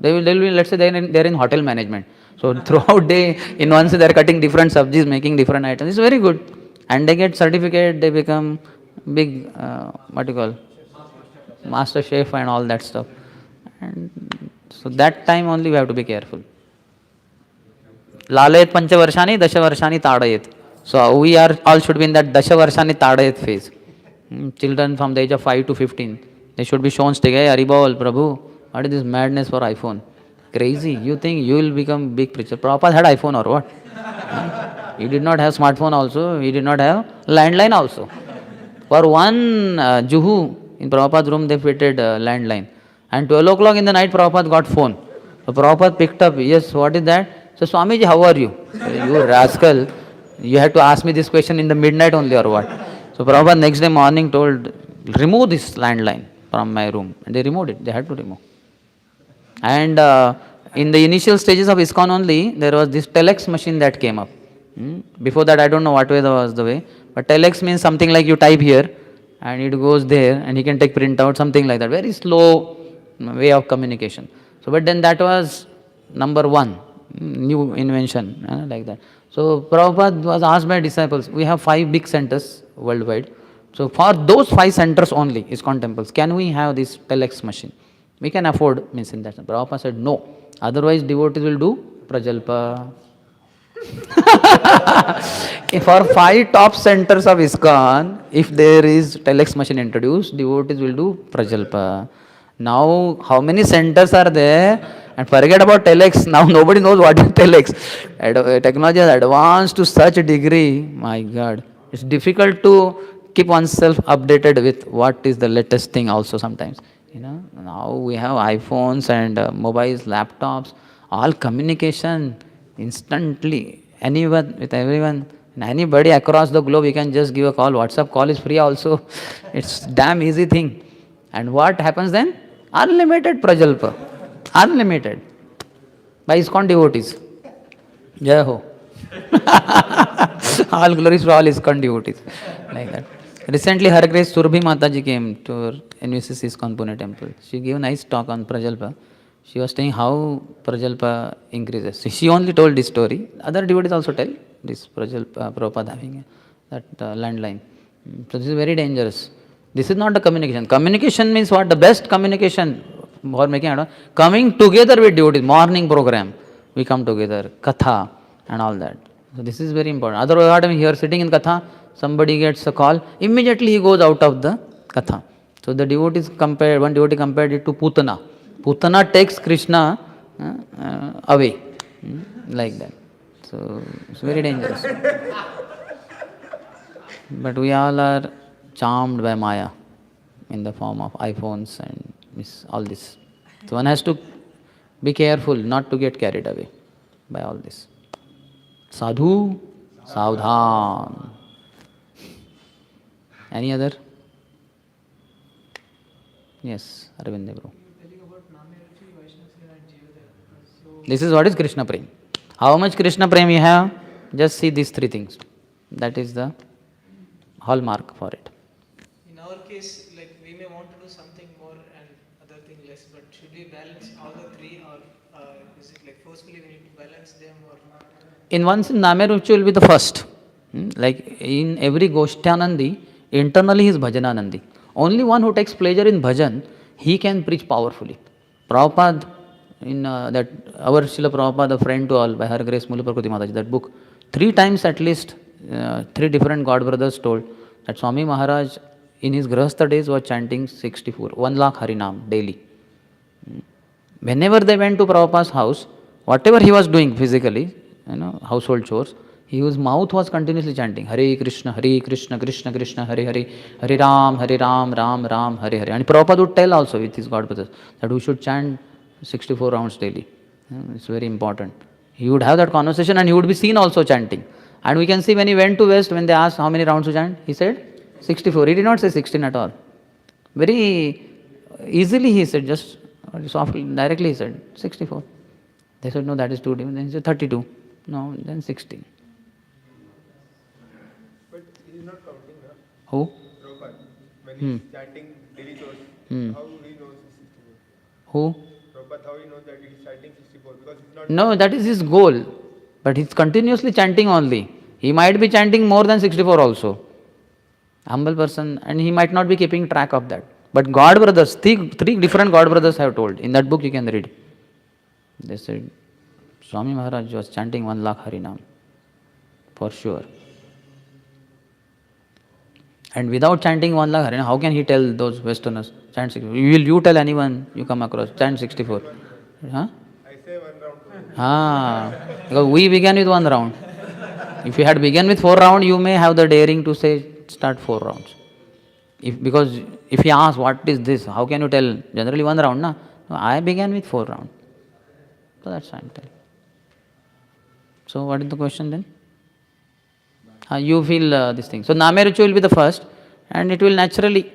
they will let's say they're in hotel management. So throughout day, in one day they're cutting different subjects, making different items. It's very good. And they get certificate, they become big, master chef and all that stuff. And so that time only we have to be careful. Lalayat panchavarshani, dashavarshani tadayet. So we are all should be in that dashavarshani tadayet phase. Children from the age of 5 to 15, they should be shown stick. Hey, Haribol, Prabhu, what is this madness for iPhone? Crazy. You think you will become big preacher? Prabhupada had iPhone or what? He did not have smartphone also. He did not have landline also. For one Juhu in Prabhupada's room, they fitted landline. And 12 o'clock in the night, Prabhupada got phone. So Prabhupada picked up, yes, what is that? So Swamiji, how are you? You rascal, you had to ask me this question in the midnight only or what? So Prabhupada next day morning told, remove this landline from my room. And they removed it, they had to remove. And in the initial stages of ISKCON only, there was this telex machine that came up. Before that, I don't know what way was the way. But telex means something like you type here and it goes there and he can take printout, something like that. Very slow way of communication. So, but then that was number one, new invention, like that. So, Prabhupada was asked by disciples, we have 5 big centers worldwide. So, for those 5 centers only, ISKCON temples, can we have this telex machine? We can afford, means in that. Prabhupada said, no. Otherwise, devotees will do prajalpa. For 5 top centers of ISKCON, if there is telex machine introduced, devotees will do prajalpa. Now, how many centers are there? And forget about telex. Now nobody knows what is telex. Technology has advanced to such a degree. My God, it's difficult to keep oneself updated with what is the latest thing. Also sometimes, now we have iPhones and mobiles, laptops, all communication instantly. Anyone with everyone, and anybody across the globe, you can just give a call. WhatsApp call is free also. It's damn easy thing. And what happens then? Unlimited prajalpa. Unlimited. By ISKCON devotees. Jai Ho. All glories for all ISKCON devotees. Like that. Recently, Her Grace Surbhi Mataji came to NVCC ISKCON Pune temple. She gave a nice talk on prajalpa. She was saying how Prajalpa increases. She only told this story. Other devotees also tell this Prajalpa, Prabhupada having that landline. So this is very dangerous. This is not the communication. Communication means what? The best communication for making coming together with devotees. Morning program, we come together, katha and all that. So this is very important. Otherwise, what I mean, here sitting in katha, somebody gets a call, immediately he goes out of the katha. So the devotees compared, one devotee compared it to Putana. Putana takes Krishna away, like that. So it's very dangerous. But we all are charmed by Maya in the form of iPhones and all this. So one has to be careful not to get carried away by all this. Sadhu, Savdhan. Any other? Yes, Arvind bro. This is what is Krishna Prem. How much Krishna Prem you have? Just see these three things. That is the hallmark for it. In our case, like we may want to do something more and other thing less, but should we balance all the three, or is it like forcefully we need to balance them, or? In one sense, Nameruchi will be the first. Like in every Goshtyanandi, internally he is Bhajananandi. Only one who takes pleasure in bhajan, he can preach powerfully. Prabhupada, in that our Srila Prabhupada, a friend to all, by Her Grace Mula Prakriti Mataji, that book, 3 times at least, 3 different God brothers told that Swami Maharaj in his Grahastha days was chanting 64, 1 lakh Harinam daily. Whenever they went to Prabhupada's house, whatever he was doing physically, household chores, his mouth was continuously chanting Hare Krishna, Krishna Krishna, Hare Hare, Hare Ram, Ram Ram, Hare Hare. And Prabhupada would tell also with his God brothers that we should chant 64 rounds daily. It's very important. He would have that conversation and he would be seen also chanting. And we can see when he went to West, when they asked how many rounds to chant, he said 64. He did not say 16 at all. Very easily he said, just softly, directly he said 64. They said, no, that is too different. Then he said 32. No, then 16. But he is not counting, huh? Who? Prabhupada. When he is chanting daily chores, how he knows it's 64? Who? Prabhupada, how he knows that he is chanting 64? Because it's not. No, that is his goal. But he's continuously chanting only. He might be chanting more than 64 also. Humble person, and he might not be keeping track of that. But God brothers, three different God brothers have told. In that book you can read. They said, Swami Maharaj was chanting 1 lakh Harinam. For sure. And without chanting 1 lakh Harinam, how can he tell those Westerners, chant 64? Will you tell anyone you come across, chant 64? Huh? I say 1 round. Because we began with 1 round. If you had begun with 4 rounds, you may have the daring to say, start 4 rounds. Because if he asks, what is this? How can you tell? Generally 1 round, na? No, I began with 4 rounds. So that's fine. So what is the question then? You feel this thing. So Nameruchi will be the first, and it will naturally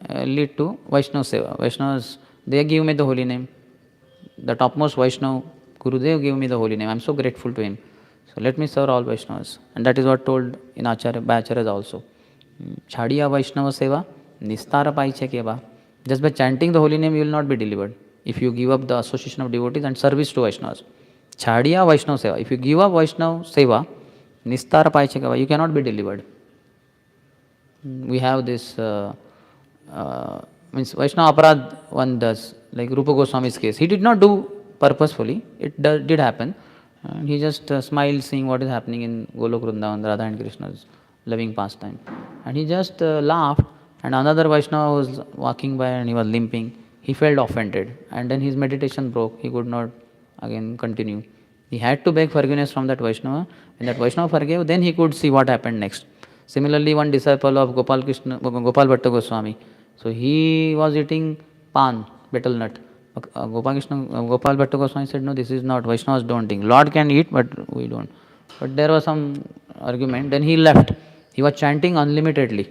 lead to Vaishnava Seva. Vaishnavas, they give me the holy name. The topmost Vaishnava, Gurudev gave me the holy name. I am so grateful to him. So let me serve all Vaishnavas. And that is what told in Acharya, by Acharyas also. Chhadiya Vaishnava Seva, Nistara Paiche Keva. Just by chanting the holy name, you will not be delivered. If you give up the association of devotees and service to Vaishnavas. Chhadiya Vaishnava Seva. If you give up Vaishnava Seva, Nistara Paiche Keva, you cannot be delivered. We have this, means Vaishnava Aparad one does, like Rupa Goswami's case. He did not do purposefully, it did happen. He just smiled seeing what is happening in Golok Vrindavan, Radha and Krishna's loving pastime. And he just laughed, and another Vaishnava was walking by and he was limping. He felt offended, and then his meditation broke. He could not again continue. He had to beg forgiveness from that Vaishnava. When that Vaishnava forgave, then he could see what happened next. Similarly, one disciple of Gopal Bhatta Goswami. So he was eating pan, betel nut. Gopal Bhatta Goswami said, no, this is not, Vaishnavas don't think. Lord can eat, but we don't. But there was some argument. Then he left. He was chanting unlimitedly.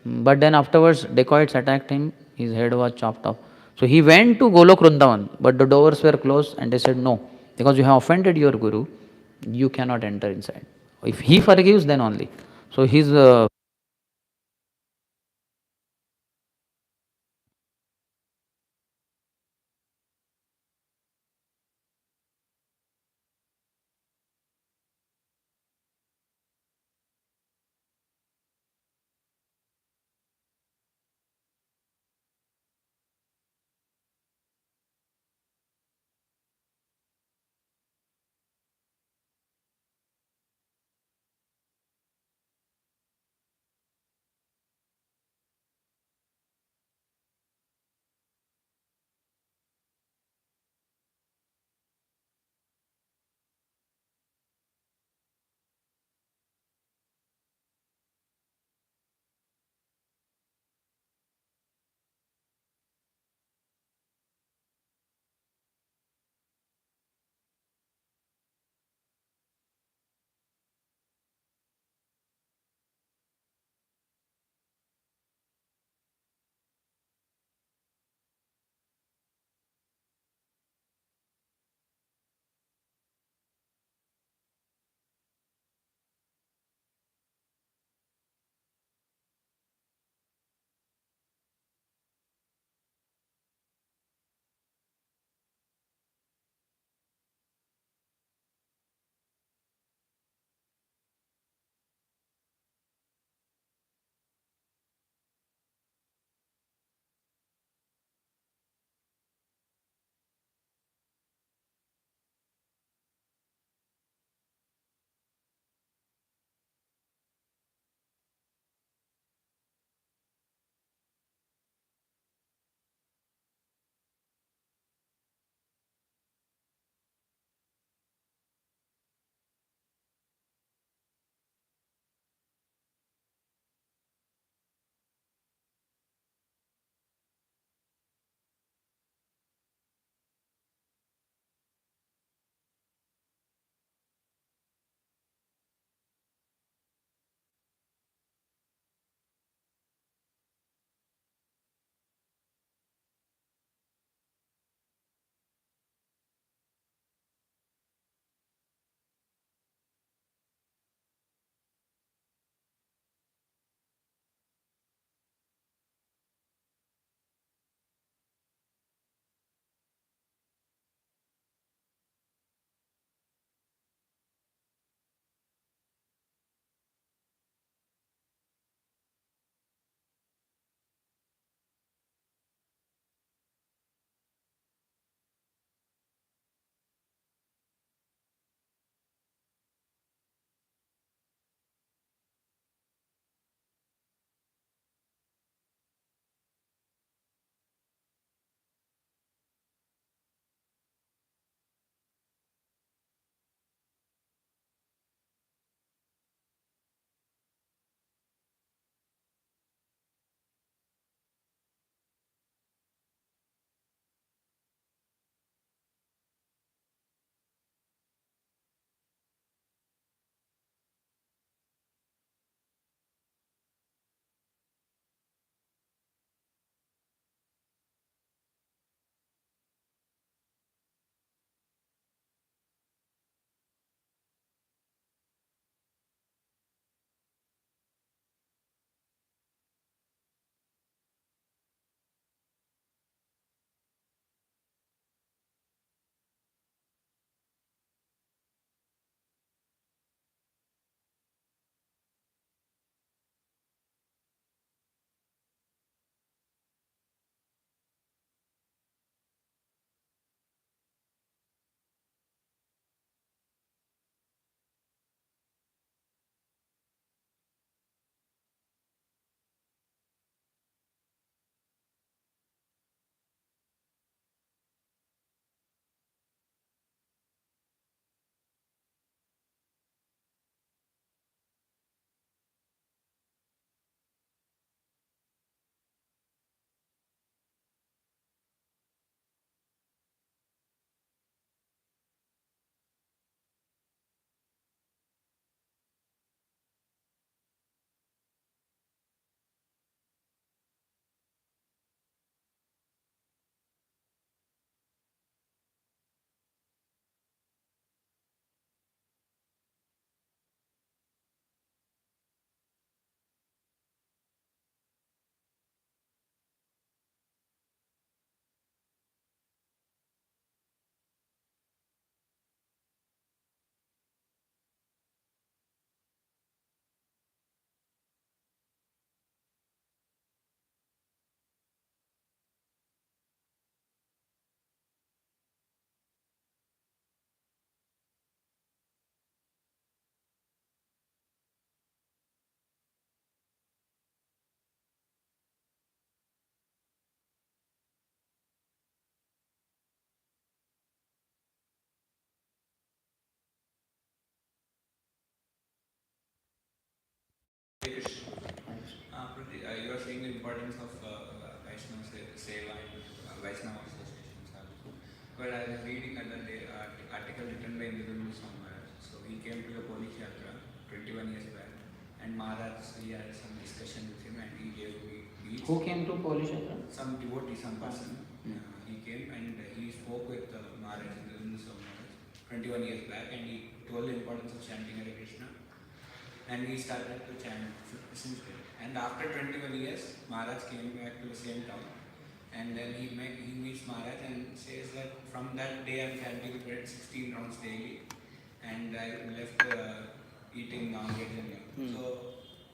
But then afterwards, dacoits attacked him. His head was chopped off. So he went to Golok Vrindavan, but the doors were closed and they said, no, because you have offended your Guru, you cannot enter inside. If he forgives, then only. So his seeing the importance of Vaishnava Seva and Vaishnava associations also. But I was reading another article written by Nirundu Maharaj. So he came to the Polish Yatra 21 years back, and Maharaj, he had some discussion with him, and he gave me beads. Who came to Polish Yatra? Some devotee, some person. He came and he spoke with Maharaj, Nirundu Maharaj, 21 years back, and he told the importance of chanting Hare Krishna. And he started to chant since then. And after 21 years, Maharaj came back to the same town. And then he meets Maharaj and says that from that day I'm chanting bread 16 rounds daily. And I left eating non-veg and So,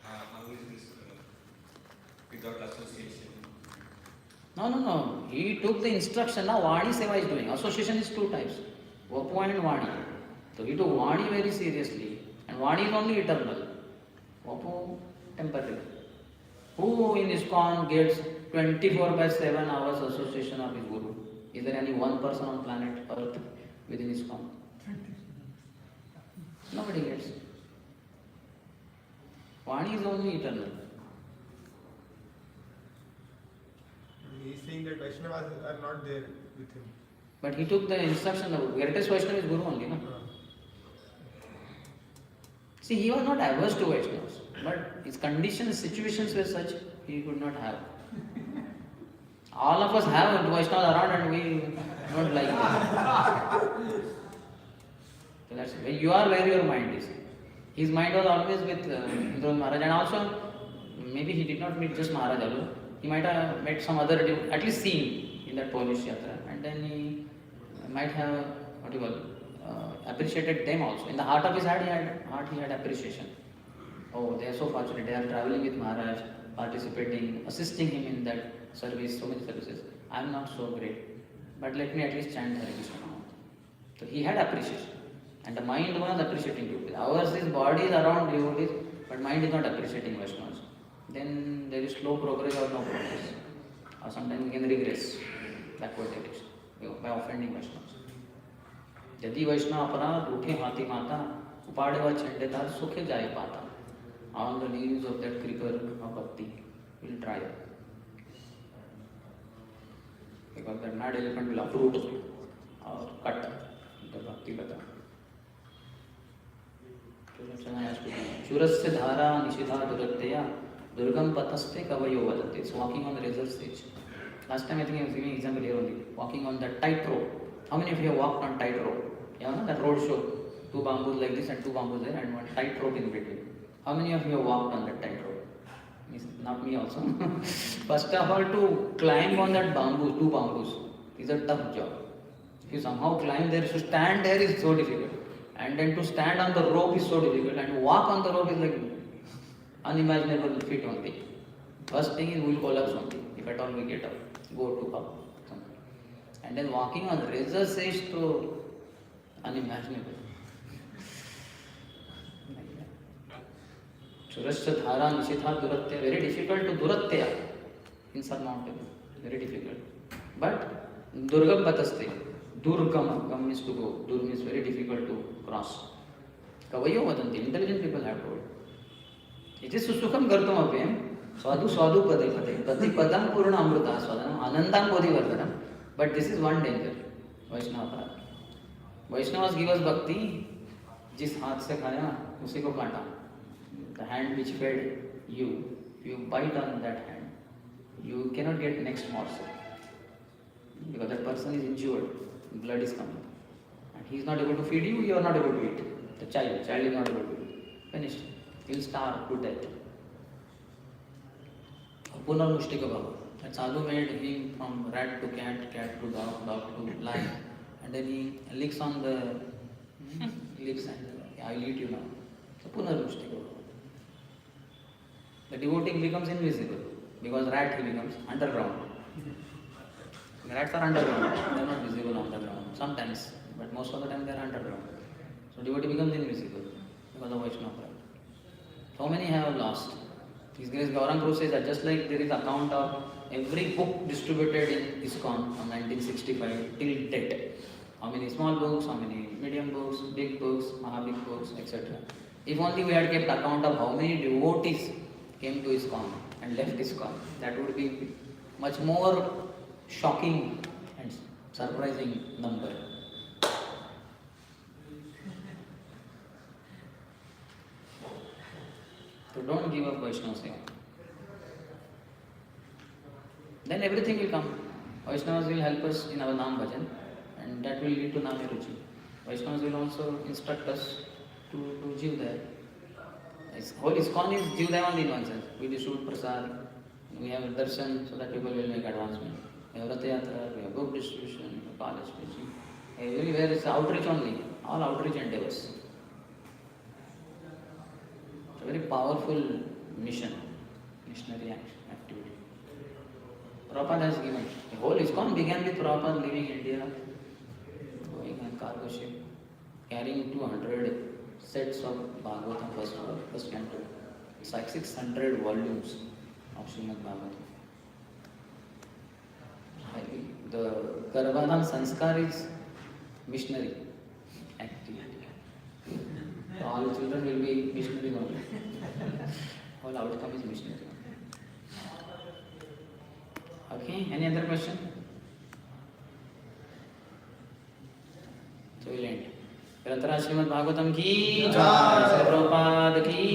how is this without association? No. He took the instruction. Now Vani Seva is doing. Association is two types. Vapu and Vani. So he took Vani very seriously. And Vani is only eternal. Vapu temporary. Who in ISKCON gets 24/7 hours association of his Guru? Is there any one person on planet Earth within ISKCON? Nobody gets. Vani is only eternal. He is saying that Vaishnavas are not there with him. But he took the instruction. The greatest Vaishnava is Guru only, no? See, he was not averse to Vaishnavas, but his conditions, situations were such he could not have. All of us have Vaishnavas around and we don't like them. So that's when you are where your mind is. His mind was always with Indra Maharaj, and also maybe he did not meet just Maharaj alone. He might have met some other, at least seen in that Polish Yatra, and then he might have appreciated them also. In the heart of his heart, he had appreciation. Oh, they are so fortunate. They are traveling with Maharaj, participating, assisting him in that service, so many services. I am not so great, but let me at least chant Hare Krishna. So he had appreciation, and the mind was appreciating devotees. Ours is body is around devotees, but mind is not appreciating Vaishnavas. Then there is slow progress or no progress, or sometimes we can regress backward direction by offending Vaishnavas. यदि वैष्णव अपराध उठे हाथी माता उपाड़े व छंडेदार सुखे जाए पाता. All the leaves of that creeper of bhakti will dry up, because that mad elephant will uproot or cut the bhakti lata. Churasya dhara nishidha duratteya durgam pataste kavayo vadate. It's walking on the razor's edge. Last time I think I was giving an example here only. Walking on that tightrope. How many of you have walked on tightrope? You know that road show, two bamboos like this and two bamboos there and one tightrope in between. How many of you have walked on that tightrope? Not me also. First of all, to climb on that bamboo, two bamboos, is a tough job. If you somehow climb there, to stand there is so difficult. And then to stand on the rope is so difficult. And to walk on the rope is like unimaginable feat only. First thing is we will collapse only, if at all we get up, go to up. And then walking on razor's edge to unimaginable. Churasya dhara nishitha duratya, very difficult to duratya, insurmountable, very difficult. But durgam pataste, durgam, gam means to go, dur means very difficult to cross. Kavayo vadanti, intelligent people have told. It is susukham gartum apyam, swadu swadu pade pade, pati padam purna amruta swadanam, anandam bodhi vardhanam. But this is one danger, Vaishnava. Vaishnavas give us bhakti, जिस हाथ से खाया उसी को काटा. The hand which fed you, if you bite on that hand, you cannot get next morsel, because that person is injured, blood is coming, and he is not able to feed you, you are not able to eat. The child is not able to eat. Finished. He will starve to death. Punarmushtika Bhava. That sadhu made him from rat to cat to dog, dog to lion, and then he licks on the lips and I will eat you now. So Punarmushtika Bhava. The devotee becomes invisible, because rat he becomes underground. Rats are underground, they are not visible on the ground. Sometimes, but most of the time they are underground. So devotee becomes invisible because of Vaishnava pride. So many have lost. His Grace Gauranga Prabhu says that just like there is account of every book distributed in ISKCON from 1965 till date. How many small books, how many medium books, big books, mahabig books, etc. If only we had kept account of how many devotees came to ISKCON and left ISKCON. That would be much more shocking and surprising number. So don't give up Vaishnava Seva. Then everything will come. Vaishnavas will help us in our Nam Bhajan, and that will lead to Nami Ruchi. Vaishnavas will also instruct us to Jiv there. Whole ISKCON is Jiv Devan in one sense. We distribute prasad, we have darshan so that people will make advancement. We have Ratha Yatra, we have book distribution, we have college preaching. Everywhere is outreach only, all outreach endeavors. It's a very powerful mission, missionary activity. Prabhupada has given. The whole ISKCON began with Prabhupada leaving India, going on cargo ship, carrying 200 sets of Bhagavatam, first canto. It's like 600 volumes of Srimad Bhagavatam. The Garbhadhan Sanskar is missionary activity. So all children will be missionary only. All outcome is missionary. Okay, any other question? So we'll end. Grantharaj Srimad Bhagavatam ki jai, Srila Prabhupada ki